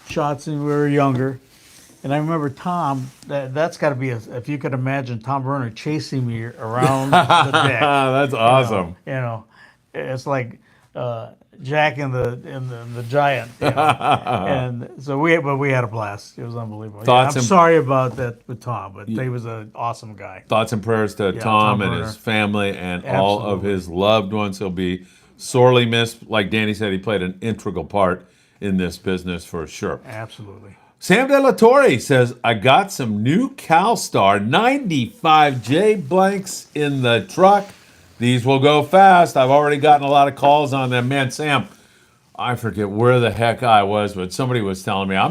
shots when we were younger. And I remember Tom, that's got to be, if you could imagine Tom Berner chasing me around the deck. That's awesome. You know, it's like Jack and the Giant. You know? And so we had a blast. It was unbelievable. I'm sorry about that with Tom, but he was an awesome guy. Thoughts and prayers to Tom and his family and all of his loved ones. He'll be sorely missed. Like Danny said, he played an integral part in this business for sure. Absolutely. Sam De La Torre says, I got some new CalStar 95J blanks in the truck. These will go fast. I've already gotten a lot of calls on them. Man, Sam, I forget where the heck I was, but somebody was telling me, I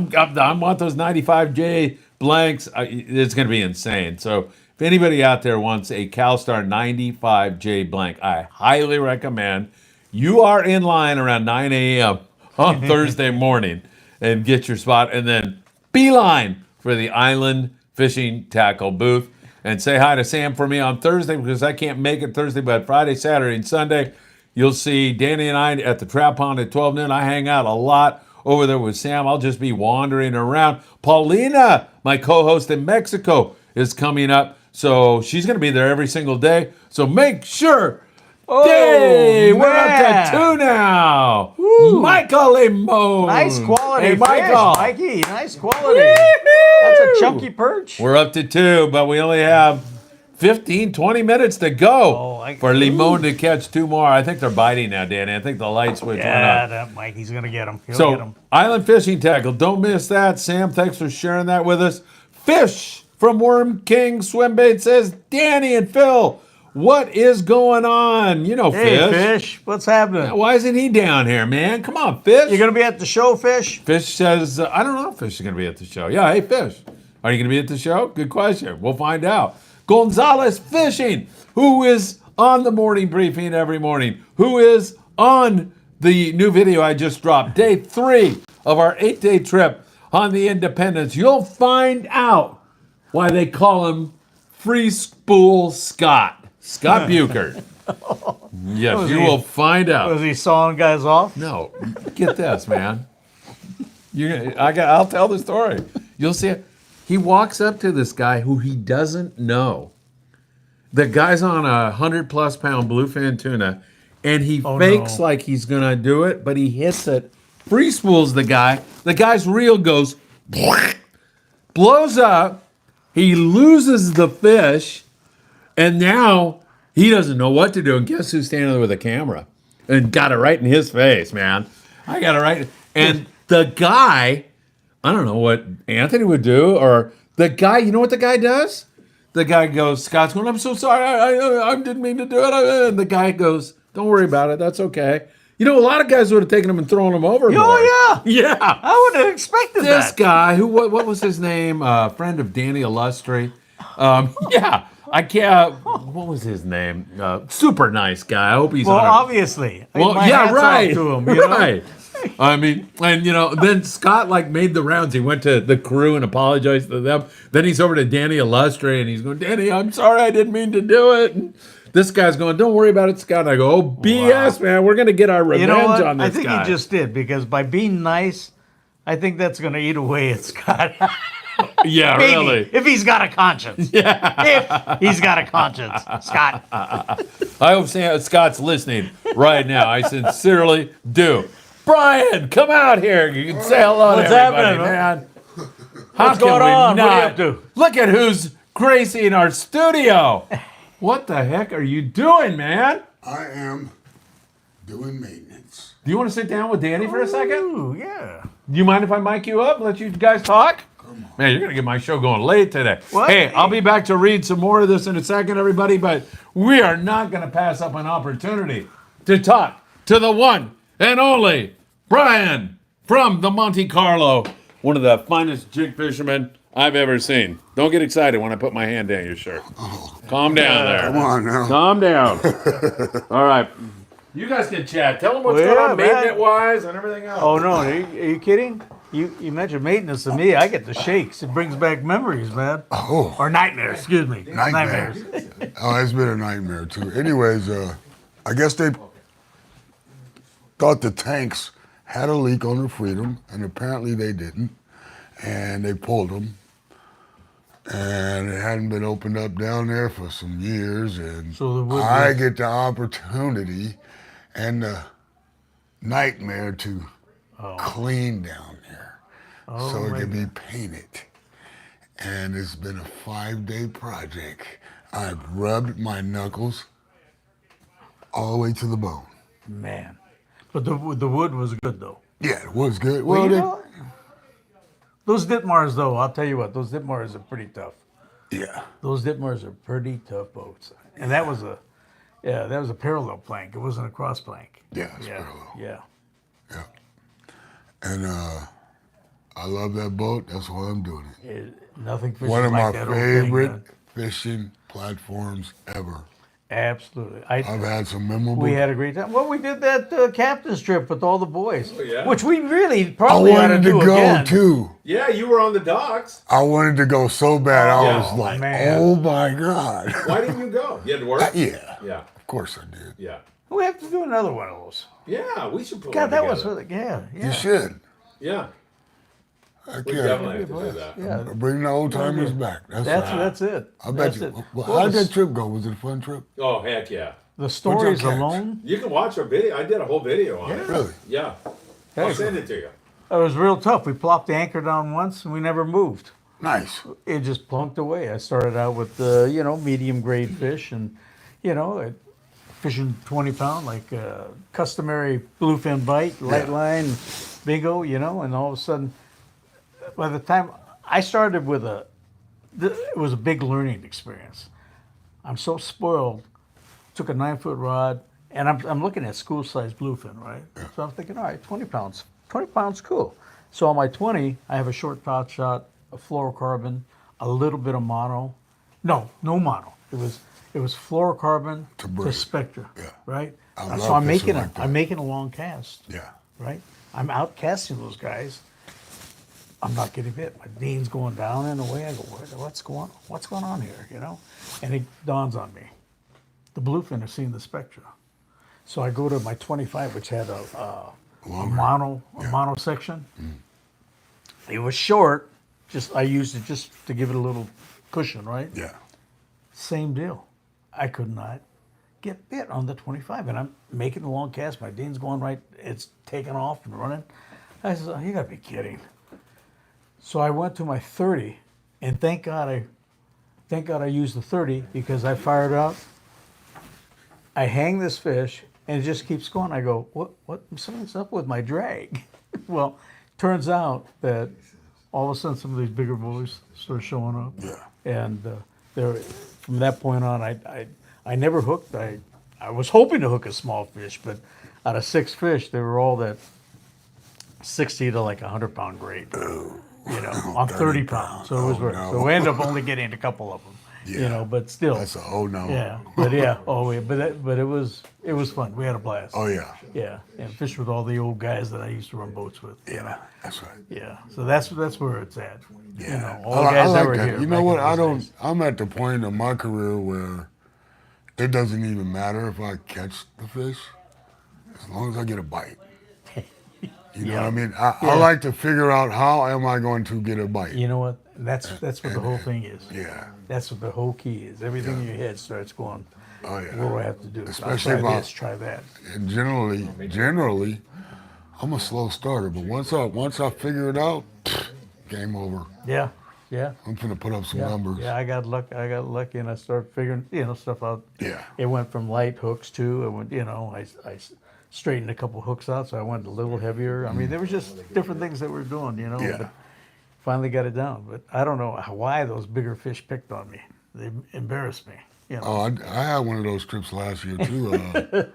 want those 95J blanks. It's going to be insane. So if anybody out there wants a CalStar 95J blank, I highly recommend you are in line around 9 a.m. on Thursday morning and get your spot, and then beeline for the Island Fishing Tqckle booth. And say hi to Sam for me on Thursday, because I can't make it Thursday, but Friday, Saturday, and Sunday, you'll see Danny and I at the Trout Pond at 12 noon. I hang out a lot over there with Sam. I'll just be wandering around. Paulina, my co-host in Mexico, is coming up. So she's going to be there every single day. So make sure. Hey, we're up to 2 now. Woo. Michael Limon. Nice quality fish, Michael. Mikey. Nice quality. That's a chunky perch. We're up to 2, but we only have 15, 20 minutes to go for Limon to catch 2 more. I think they're biting now, Danny. I think the light switch went up. Yeah, Mikey's going to get them. So, get 'em. Island Fishing Tqckle. Don't miss that. Sam, thanks for sharing that with us. Fish from Worm King Swimbait says, Danny and Phil, what is going on? You know, Hey, Fish. Fish, what's happening? Why isn't he down here, man? Come on, Fish. You going to be at the show, Fish? Fish says, I don't know if Fish is going to be at the show. Yeah, hey, Fish. Are you going to be at the show? Good question. We'll find out. Gonzalez Fishing, who is on the morning briefing every morning, who is on the new video I just dropped, day 3 of our 8-day trip on the Independence. You'll find out why they call him Free Spool Scott Buchert. Yes, you will find out. Was he sawing guys off? No, get this, man. I'll tell the story. You'll see it. He walks up to this guy who he doesn't know. The guy's on a 100+ pound bluefin tuna, and he fakes like he's gonna do it, but he hits it. Free spools the guy. The guy's reel goes, blows up. He loses the fish, and now he doesn't know what to do. And guess who's standing there with a camera? And got it right in his face, man. I got it right. And the guy, I don't know what Anthony would do, or the guy, you know what the guy does? The guy goes, Scott's going, I'm so sorry, I didn't mean to do it. And the guy goes, don't worry about it, that's okay. You know, a lot of guys would have taken him and thrown him overboard. Oh, yeah. Yeah. I would have expected that. This guy, what was his name? Friend of Danny Illustri. Yeah. I can't, what was his name? Super nice guy. I hope he's on obviously. Well, My yeah, hat's right. off to him, you know? Right. I mean, and then Scott made the rounds. He went to the crew and apologized to them. Then he's over to Danny Illustri and he's going, Danny, I'm sorry, I didn't mean to do it. And this guy's going, don't worry about it, Scott. And I go, oh, BS, man. We're going to get our revenge on this guy. I think he just did, because by being nice, I think that's going to eat away at Scott. Yeah, Maybe, really. if he's got a conscience. Yeah. If he's got a conscience, Scott. I hope Scott's listening right now. I sincerely do. Brian, come out here. You can say hello to everybody, man. What's going on? What are you up to? Look at who's gracing our studio. What the heck are you doing, man? I am doing maintenance. Do you want to sit down with Danny for a second? Ooh, yeah. Do you mind if I mic you up and let you guys talk? Man, you're going to get my show going late today. What? Hey, I'll be back to read some more of this in a second, everybody, but we are not going to pass up an opportunity to talk to the one and only Brian from the Monte Carlo, one of the finest jig fishermen I've ever seen. Don't get excited when I put my hand down your shirt. Calm down there. Come on now. Calm down. All right. You guys can chat. Tell them what's going on maintenance-wise and everything else. Oh, no. Are you kidding? You mentioned maintenance to me. I get the shakes. It brings back memories, man. Oh. Or nightmares, excuse me. Nightmare. Oh, it's been a nightmare, too. Anyways, I guess they thought the tanks had a leak on the Freedom, and apparently they didn't. And they pulled them. And it hadn't been opened up down there for some years. And So I get the opportunity and the nightmare to clean down there so it can be painted. And it's been a 5-day project. I've rubbed my knuckles all the way to the bone. Man. But the wood was good, though. Yeah, it was good. Well, you they- know, those Ditmars, though, I'll tell you what, those Ditmars are pretty tough. yeah. Those Ditmars are pretty tough boats. And that was a parallel plank. It wasn't a cross plank. Yeah, it's parallel. Yeah. Yeah. And I love that boat. That's why I'm doing it. Nothing fishes One of my like that old thing, favorite man. fishing platforms ever. Absolutely. I've had some memorable. We had a great time. Well, we did that captain's trip with all the boys, yeah. which we really I probably ought to wanted to do go again. too. Yeah, you were on the docks. I wanted to go so bad. I Yeah. was like, man. oh my God. Why didn't you go? You had to work? Yeah. Yeah. Of course I did. Yeah. We have to do another one of those. Yeah, we should put God, one that was together. really, yeah. You should. Yeah. Heck We yeah. definitely have to do that. Yeah. Bring the old timers back. That's it. I bet That's you. it. Well, Well, how did the- that trip go? Was it a fun trip? Oh, heck yeah. The stories catch? alone, You can watch our video. I did a whole video on it. Really? Yeah. I'll send it to you. it was real tough. We plopped the anchor down once and we never moved. Nice. It just plunked away. I started out with medium grade fish and fishing 20-pound like customary bluefin bite, light line, bingo, and all of a sudden, by the time I started with it was a big learning experience. I'm so spoiled. Took a 9-foot rod, and I'm looking at school size bluefin, right? So I'm thinking, all right, 20 pounds. 20 pounds, cool. So on my 20, I have a short pot shot, a fluorocarbon, a little bit of mono. No mono. It was fluorocarbon to braid. Spectra, Yeah. right? I love So I'm fishing making like that. I'm making a long cast, Yeah. right? I'm out casting those guys. I'm not getting bit. My bean's going down in a way. I go, what's going on here, And it dawns on me. The bluefin are seeing the Spectra. So I go to my 25, which had a mono section. It was short. I used it just to give it a little cushion, right? Yeah. Same deal. I could not get bit on the 25, and I'm making a long cast. My bean's going right. It's taking off and running. I said, oh, you got to be kidding. So I went to my 30, and thank God I used the 30 because I fired up. I hang this fish, and it just keeps going. I go, what? Something's up with my drag. Well, turns out that all of a sudden some of these bigger boys start showing up. Yeah. And from that point on, I never hooked. I was hoping to hook a small fish, but out of 6 fish, they were all that 60 to like 100-pound grade. On 30 pounds. So it was worth it. no. So we ended up only getting a couple of them. Yeah. But still. That's a oh no. Yeah, but yeah, but it was fun. We had a blast. Oh yeah. Yeah, and fished with all the old guys that I used to run boats with. Yeah. That's right. Yeah, so that's where it's at. Yeah. All the guys that were here. You know back what? in those days. I'm at the point of my career where it doesn't even matter if I catch the fish, as long as I get a bite. You know what I mean? I like to figure out how am I going to get a bite. You know what? That's what the whole thing is. Yeah. That's what the whole key is. Everything in your head starts going. Oh yeah. What do I have to do? Especially I'll try about- this, try that. And generally, I'm a slow starter, but once I figure it out, game over. Yeah. I'm gonna put up some Yeah, numbers. yeah, I got lucky, and I started figuring, stuff out. Yeah. It went from light hooks to, it went, I straightened a couple hooks out, so I went a little heavier. I mean, there was just different things that we're doing, Yeah. But finally got it down. But I don't know why those bigger fish picked on me. They embarrassed me. Oh, I had one of those trips last year too.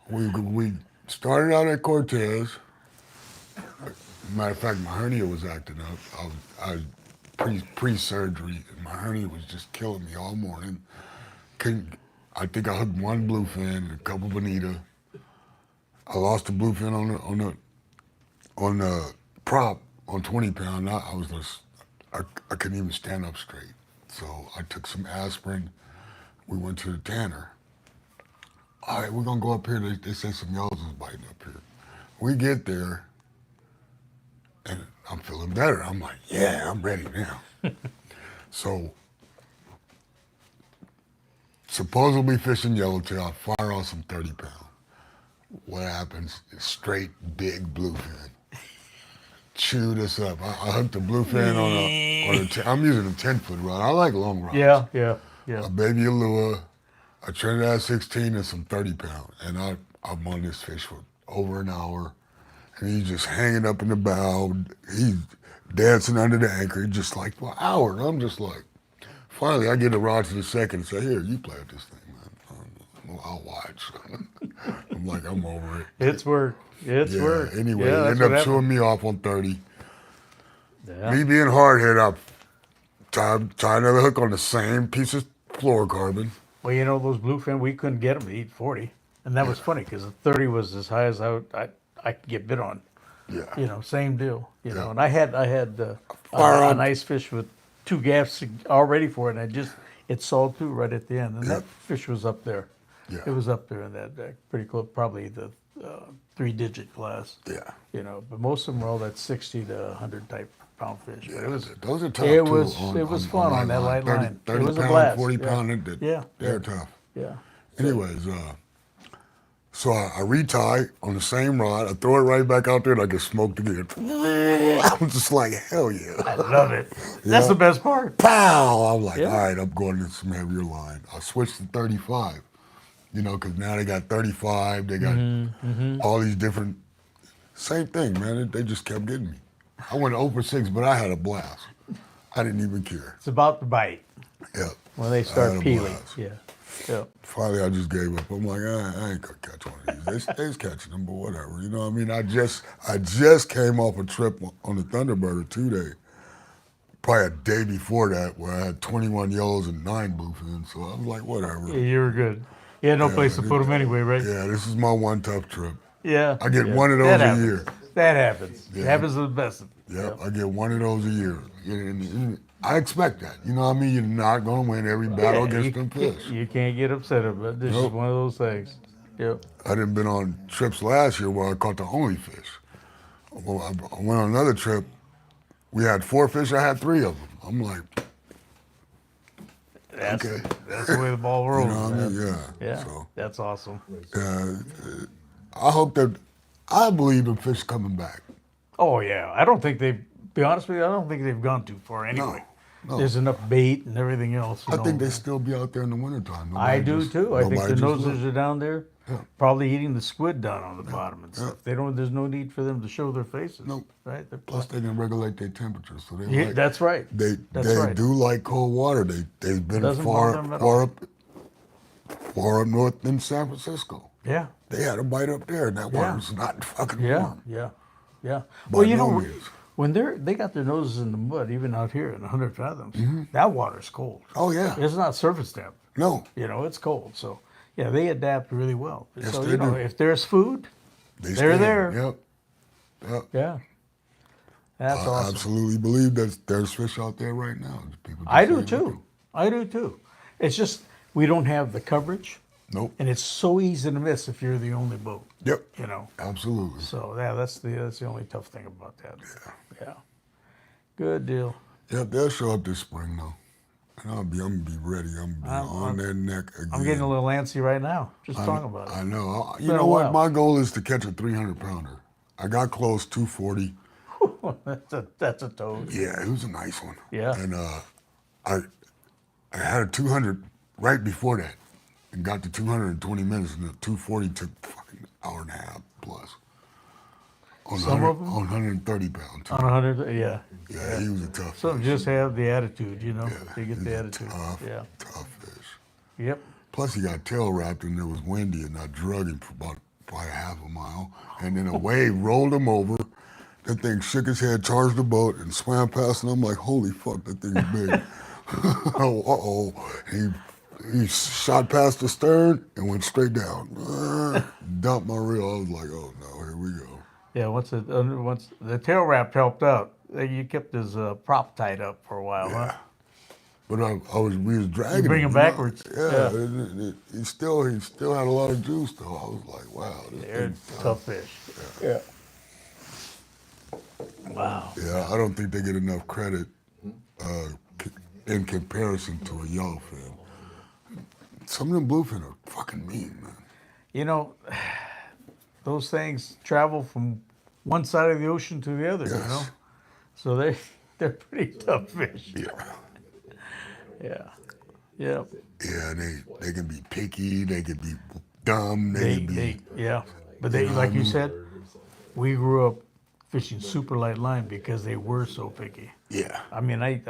We started out at Cortez. Matter of fact, my hernia was acting up. I pre-surgery, and my hernia was just killing me all morning. I think I hooked one bluefin, a couple bonita. I lost the bluefin on the prop on 20 pound. I couldn't even stand up straight. So I took some aspirin. We went to the tanner. All right, we're gonna go up here. They said some yellows was biting up here. We get there, and I'm feeling better. I'm like, yeah, I'm ready now. So, supposedly fishing yellowtail, I fire off some 30 pound. What happens? Straight big bluefin. Chewed us up. I hooked a bluefin I'm using a 10-foot rod. I like long rods. Yeah. A baby Alua, a Trinidad 16, and some 30 pound. And I'm on this fish for over an hour. And he's just hanging up in the bow. He's dancing under the anchor just like for an hour. And I'm just like, finally I get a rod to the second and say, here, you play with this thing, man. I'll watch. I'm like, I'm over it. It's work. It's work. Anyway, yeah, he that's ended what up happened. chewing me off on 30. Yeah. Me being hard-headed, I tie another hook on the same piece of fluorocarbon. Well, you know, those bluefin, we couldn't get them to eat 40. And that was funny because the 30 was as high as I could get bit on. Yeah. You know, same deal. You know, Yeah. and I had Fire a up. nice fish with 2 gaffs all ready for it, and it sawed through right at the end. And Yeah. that fish was up there. Yeah. It was up there in that pretty close, probably the 3-digit class. Yeah. You know, but most of them were all that 60 to 100 type pound fish. But it was Those are tough it too. was fun on that light line. 30 It was a pound, blast. 40 Yeah. pound, they're tough. Yeah. Anyways, so I retie on the same rod. I throw it right back out there and I get smoked again. I'm just like, hell yeah. I love it. That's the best part. Pow! I'm like, Yeah. all right, I'm going to some heavier line. I switched to 35, you know, because now they got 35. They got all these different, same thing, man. They just kept getting me. I went 0 for 6, but I had a blast. I didn't even care. It's about the bite Yeah. when they I had start a peeling. blast. Yeah. Yeah. Finally, I just gave up. I'm like, I ain't gonna catch one of these. They's catching them, but whatever. You know what I mean? I just came off a trip on the Thunderbird 2-day. Probably a day before that, where I had 21 yellows and 9 bluefins. So I was like, whatever. Yeah, you were good. You had no place to put them anyway, right? Yeah, this is my one tough trip. Yeah. I get yeah. one of those That a happens. year. That happens. It Yeah. happens to the best. Yep, I get one of those a year. And I expect that. You know what I mean? You're not gonna win every battle against them fish. You can't get upset about it. This is Nope. one of those things. Yep. I done been on trips last year where I caught the only fish. Well, I went on another trip. We had 4 fish. I had 3 of them. I'm like, That's, okay. that's the way the ball rolls. You know what I mean? man. Yeah. Yeah. So That's awesome. I hope that I believe the fish coming back. Oh yeah. I don't think they've. Be honest with you, I don't think they've gone too far anyway. No. There's enough bait and everything else. I think they still be out there in the wintertime. I do too. I think the noses nosers are down there, probably eating the squid down on the bottom and stuff. They don't. There's no need for them to show their faces. Nope. Right. They're Plus, they can regulate their temperature, so they yeah, like, that's right. they That's they right. do like cold water. They've been Doesn't far bother them at far up north than San Francisco. Yeah. They had a bite up there, and that water's not fucking Yeah. warm. Yeah. Yeah. By Well, you no know, means. when they got their noses in the mud, even out here in 100 fathoms, that water's cold. Oh yeah, It's not surface temp. no, You know, it's cold. So, yeah, they adapt really well. Yes, so, they you know, do. if there's food, they're They're there. Yep. yeah. That's I awesome. absolutely believe that there's fish out there right now. People just I do ain't too. looking. I do too. It's just we don't have the coverage, Nope. and it's so easy to miss if you're the only boat. Yep. You know. Absolutely. So yeah, that's the only tough thing about that. Yeah. Good deal. Yep. They'll show up this spring though, and I'm gonna be ready. I'm gonna be on their neck again. I'm getting a little antsy right now just talking about it. I know. You been know a what? while. My goal is to catch a 300 pounder. I got close 240. that's a toad. Yeah, it was a nice one. Yeah. And I had a 200 right before that, and got to 200 in 20 minutes, and the 240 took fucking hour and a half plus. On Some of them? on 130 pound. On 100, yeah. Yeah, he was a tough Some fish. just have the attitude, you know. They get He's the a attitude. Tough, Yeah. tough fish. Yep. Plus, he got tail wrapped, and it was windy, and I drug him for about probably half a mile, and then a wave rolled him over. That thing shook his head, charged the boat, and swam past, and I'm like, holy fuck, that thing's big. Oh, he shot past the stern and went straight down. Dumped my reel. I was like, oh no, here we go. Yeah, once the tail wrap helped out, you kept his prop tied up for a while, huh? But we was dragging bring him him you know? backwards. Yeah, Yeah. he still had a lot of juice though. I was like, wow, this They're thing's tough fish. Yeah. Wow. Yeah, I don't think they get enough credit in comparison to a yellowfin. Some of them bluefin are fucking mean, man. You know, those things travel from one side of the ocean to the other, you Yes. know? So they're pretty tough fish. Yeah. Yeah. Yeah. Yeah, they can be picky, they can be dumb, they can be... Yeah. But they, like you said, we grew up fishing super light line because they were so picky. Yeah. I mean, I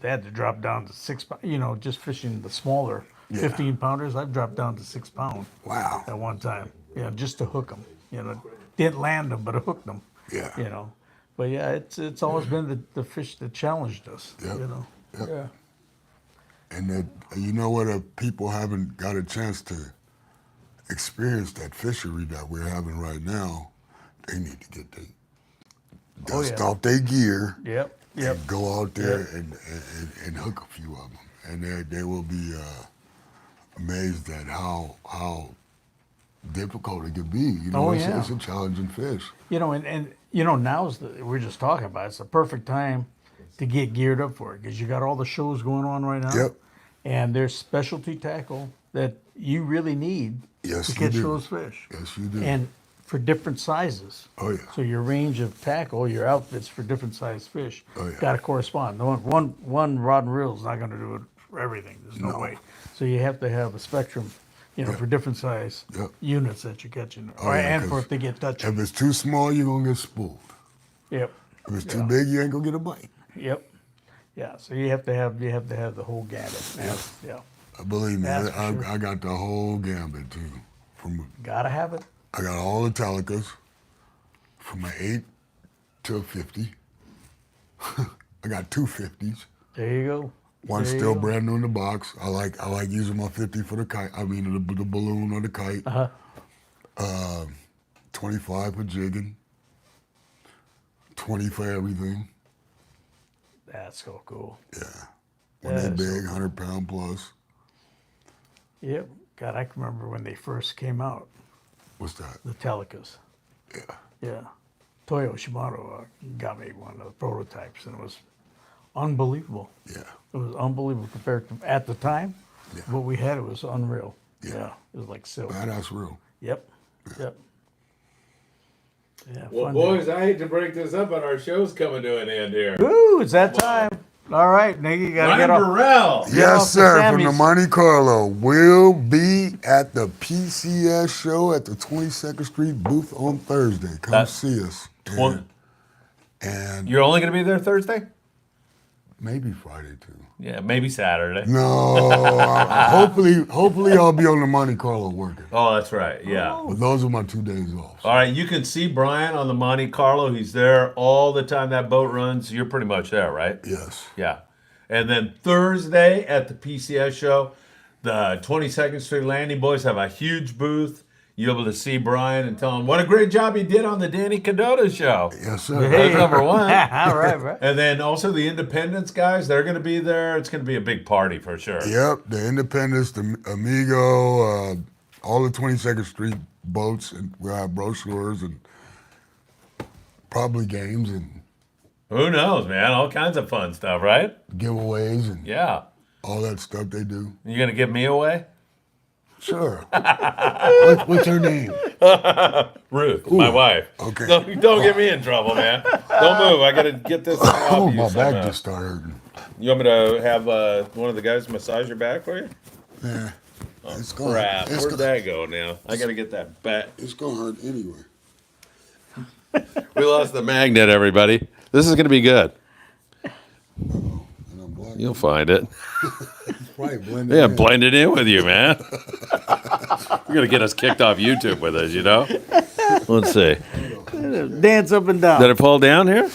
had to drop down to 6 pounds, you know, just fishing the smaller 15 pounders. I've dropped down to 6 pounds Wow. at one time, just to hook them. You know, didn't land them, but I hooked them. Yeah. You know, but yeah, it's always been the fish that challenged us. Yep. You know. Yep. Yeah. And that, you know what, people haven't got a chance to experience that fishery that we're having right now, they need to get their dust off their gear Yep. and go out there and hook a few of them. And they will be amazed at how difficult it can be. You know, it's a challenging fish. You know, and you know, now's we're just talking about it's the perfect time to get geared up for it because you got all the shows going on right now. Yep. And there's specialty tackle that you really need Yes, to you catch do. those fish. Yes, you do. And for different sizes. Oh, yeah. So your range of tackle, your outfits for different sized fish, Oh, yeah. got to correspond. One rod and reel is not going to do it for everything. There's no way. So you have to have a spectrum, you know, for different size units that you're catching, and for if they get touchy. If it's too small, you're gonna get spooled. Yep. If it's too big, you ain't gonna get a bite. Yep. Yeah. So you have to have the whole gamut. Man. Yeah. Believe me, That's for sure. I got the whole gambit too. Gotta have it. I got all the Talicas from an 8 to a 50. I got two 50s. There you go. One's There you still go. brand new in the box. I like using my 50 for the kite. I mean the balloon or the kite. 25 for jigging. 20 for everything. That's so cool. Yeah. When they're That is so big, 100-pound plus. Yep. God, I can remember when they first came out, What's that? the Telecas. Yeah. Yeah. Toyo Shimano got me one of the prototypes, and it was unbelievable. Yeah. It was unbelievable compared to at the time. Yeah. What we had, it was unreal. Yeah. It was like silk. Badass real. Yep. Yep. Yeah. Well, fun boys, I hate to break this up, but our show's coming to an end here. Woo! It's that time. All right, Nick, you gotta get Ryan off. Burrell. off Yes, the sir. From the Sammys. Monte Carlo. We'll be at the PCS show at the 22nd Street booth on Thursday. Come That's see us. One- And You're only going to be there Thursday? maybe Friday too. Yeah, maybe Saturday. No, hopefully I'll be on the Monte Carlo working. Oh, that's right. Yeah. But those are my 2 days off. All right, you can see Brian on the Monte Carlo. He's there all the time that boat runs. You're pretty much there, right? Yes. Yeah. And then Thursday at the PCS show, the 22nd Street Landing boys have a huge booth. You're able to see Brian and tell him what a great job he did on the Danny Kadota Show. Yes, sir. That's number one. All right, right. And then also the Independence guys, they're going to be there. It's going to be a big party for sure. Yep, the Independence, the Amigo, all the 22nd Street boats, and we'll have brochures and probably games and Who knows, man? All kinds of fun stuff, right? giveaways and Yeah. all that stuff they do. You going to give me away? Sure. What's her name? Ruth, my wife. Okay. Don't get me in trouble, man. Don't move. I got to get this off Oh, you my somehow. back just started hurting. You want me to have one of the guys massage your back for you? Yeah. It's gonna, Crap. it's, Where'd gonna, that go now? I got to get that back. it's gonna hurt anyway. We lost the magnet, everybody. This is going to be good. And I'm black. You'll find it. Probably blended Yeah, in. blended in with you, man. You're going to get us kicked off YouTube with us, you know? Let's see. Dance up and down. Did it fall down here?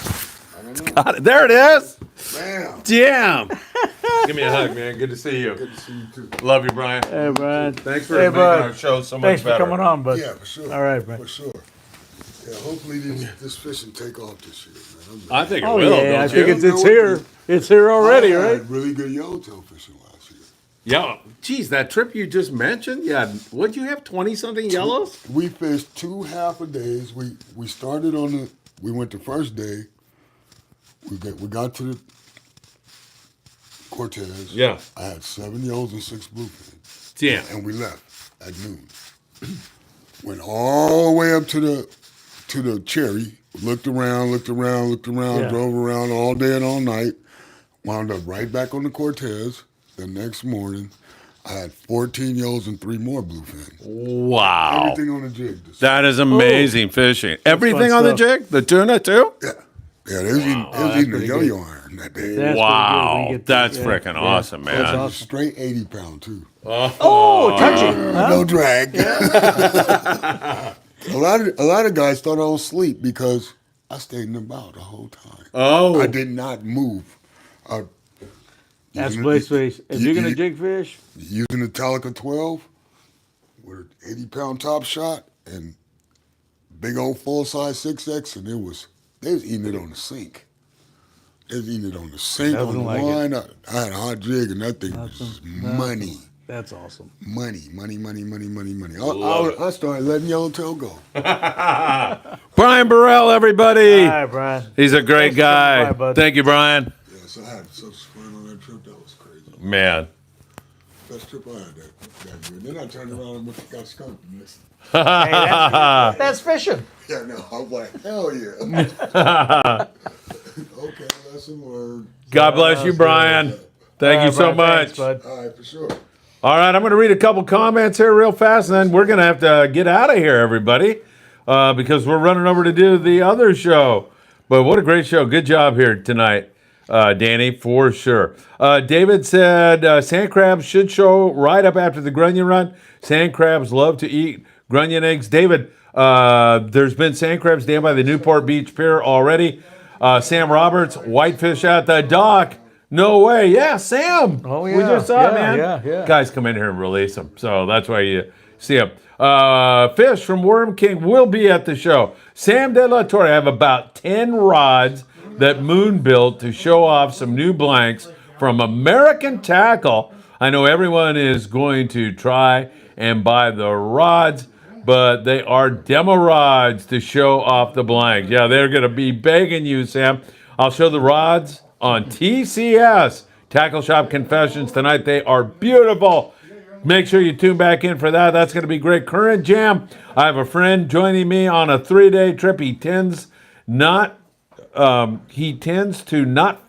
It's got it. There it is. Bam. Damn. Give me a hug, man. Good to see you. Good to see you too. Love you, Brian. Hey, Brian. Thanks for Hey, making bud. our show so much Thanks better. for coming on, bud. Yeah, for sure. All right, man. For sure. Yeah, hopefully this fishing take off this year, man. I think it Oh will, yeah, I don't think you? it's here. It's here already, I right? had really good yellowtail fishing last year. Yeah. Geez, that trip you just mentioned, yeah. What'd you have, 20-something yellows? We fished 2 half-a-days. We started on the. We went the first day. We got to the Cortez. Yeah. I had 7 yellows and 6 bluefin, Damn. and we left at noon. Went all the way up to the Cherry. Looked around, Yeah. drove around all day and all night. Wound up right back on the Cortez. The next morning, I had 14 yellows and 3 more bluefin. Wow. Everything on the jig. That is amazing fishing. Everything on the stuff. jig? The tuna, too? Yeah, they was eating, that's the pretty yo-yo iron that day. That's pretty good when Wow. you get That's the- freaking awesome, man. That's It was awesome. straight 80-pound too. Oh, touchy. Huh? No drag. a lot of guys thought I was asleep because I stayed in the bow the whole time. Oh. I did not move. That's Using Blaze Fish. If you're going to you- jig fish, using the Talica 12 with an 80-pound top shot and big old full-size 6X, and they was eating it on the sink. They was eating it on the sink, on Nothing the like line. I had a hot jig, and that thing was just money. that's awesome. Money. I started letting Yellowtail go. Brian Burrell, everybody. All right, Brian. He's a great Thanks for coming guy. by, bud. Thank you, Brian. Yes, I had such fun on that trip. That was crazy. Man. Best trip I had that year. Then I turned around and got skunked the next. Hey, that's fishing. Yeah, no, I was like, hell yeah. Okay, lesson learned. God bless you, Brian. Thank you so Brian, much. thanks, bud. All right, for sure. All right, I'm going to read a couple comments here real fast, and then we're going to have to get out of here, everybody, because we're running over to do the other show. But what a great show. Good job here tonight, Danny, for sure. David said, sand crabs should show right up after the Grunion run. Sand crabs love to eat Grunion eggs. David, there's been sand crabs down by the Newport Beach Pier already. Sam Roberts, whitefish at the dock. No way. Yeah, Sam. Oh, We yeah. just saw it, Yeah, man. yeah. Guys come in here and release them. So that's why you see them. Fish from Worm King will be at the show. Sam De La Torre, I have about 10 rods that Moon built to show off some new blanks from American Tackle. I know everyone is going to try and buy the rods, but they are demo rods to show off the blanks. Yeah, they're going to be begging you, Sam. I'll show the rods on TCS, Tackle Shop Confessions tonight. They are beautiful. Make sure you tune back in for that. That's going to be great. Current Jam. I have a friend joining me on a 3-day trip. He tends to not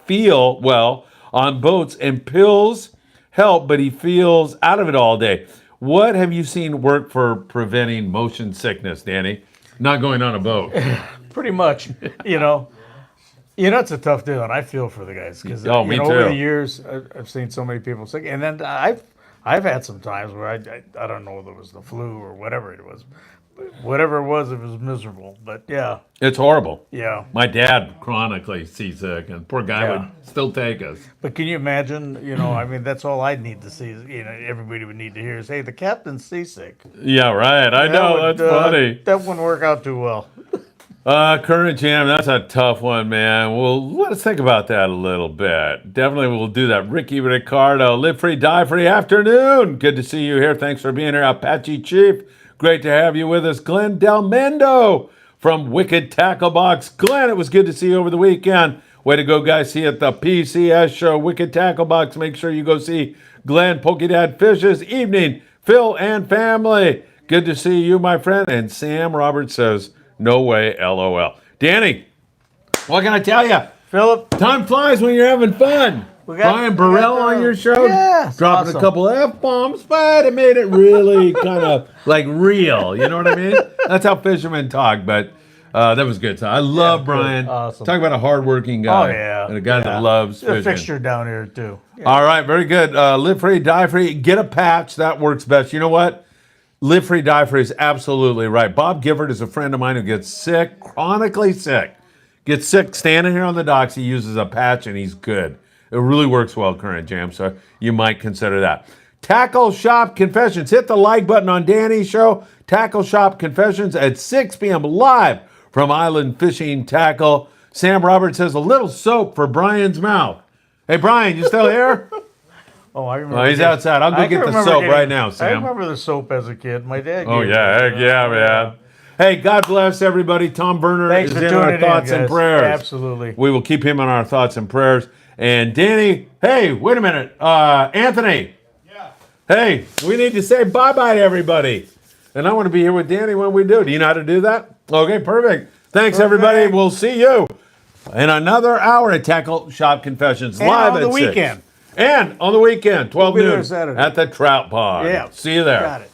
feel well on boats, and pills help, but he feels out of it all day. What have you seen work for preventing motion sickness, Danny? Not going on a boat. Pretty much, you know. It's a tough deal, and I feel for the guys because me over too. the years I've seen so many people sick, and then I've had some times where I don't know whether it was the flu or whatever it was, whatever it was miserable. But yeah, It's horrible. yeah. My dad chronically seasick, and poor guy would still take us. But can you imagine? I mean, that's all I need to see. Everybody would need to hear is, "Hey, the captain's seasick." Yeah, right. I know. That would, That's funny. That wouldn't work out too well. Current Jam, that's a tough one, man. Well, let's think about that a little bit. Definitely we'll do that. Ricky Ricardo, Live Free, Die Free afternoon. Good to see you here. Thanks for being here. Apache Chief, great to have you with us. Glenn Del Mendo from Wicked Tackle Box. Glenn, it was good to see you over the weekend. Way to go, guys. See you at the PCS show, Wicked Tackle Box. Make sure you go see Glenn, Pokey Dad Fishes evening. Phil and family. Good to see you, my friend. And Sam Roberts says, no way, LOL. Danny, what can I tell you? Philip, Time flies when you're having fun. Brian Burrell on your show, dropping a couple of F-bombs, but it made it really kind of like real. You know what I mean? That's how fishermen talk, but that was good. So I love Brian. Awesome. Talk about a hardworking guy. Oh, yeah. And a guy that loves a fishing. fixture down here too. Yeah. All right, very good. Live free, die free. Get a patch. That works best. You know what? Live free, die free is absolutely right. Bob Gifford is a friend of mine who gets sick, chronically sick. Gets sick standing here on the docks. He uses a patch and he's good. It really works well, Current Jam, so you might consider that. Tackle Shop Confessions. Hit the like button on Danny's show. Tackle Shop Confessions at 6 p.m. live from Island Fishing Tqckle. Sam Roberts says a little soap for Brian's mouth. Hey, Brian, you still here? Oh, I remember. Oh, he's outside. I'll go get the soap right now, Sam. I remember the soap as a kid. My dad. Oh, gave yeah. me Heck yeah, man. Hey, God bless everybody. Tom Berner Thanks is for in tuning our in, thoughts and guys. prayers. Absolutely. We will keep him in our thoughts and prayers. And Danny, hey, wait a minute. Anthony. Yeah. Hey, we need to say bye-bye to everybody. And I want to be here with Danny when we do. Do you know how to do that? Okay, perfect. Thanks, everybody. We'll see you in another hour at Tackle Shop Confessions And live on at the 6. weekend. And on the weekend, 12 We'll be there noon Saturday. at the Trout Pond. Yeah. See you there. Got it.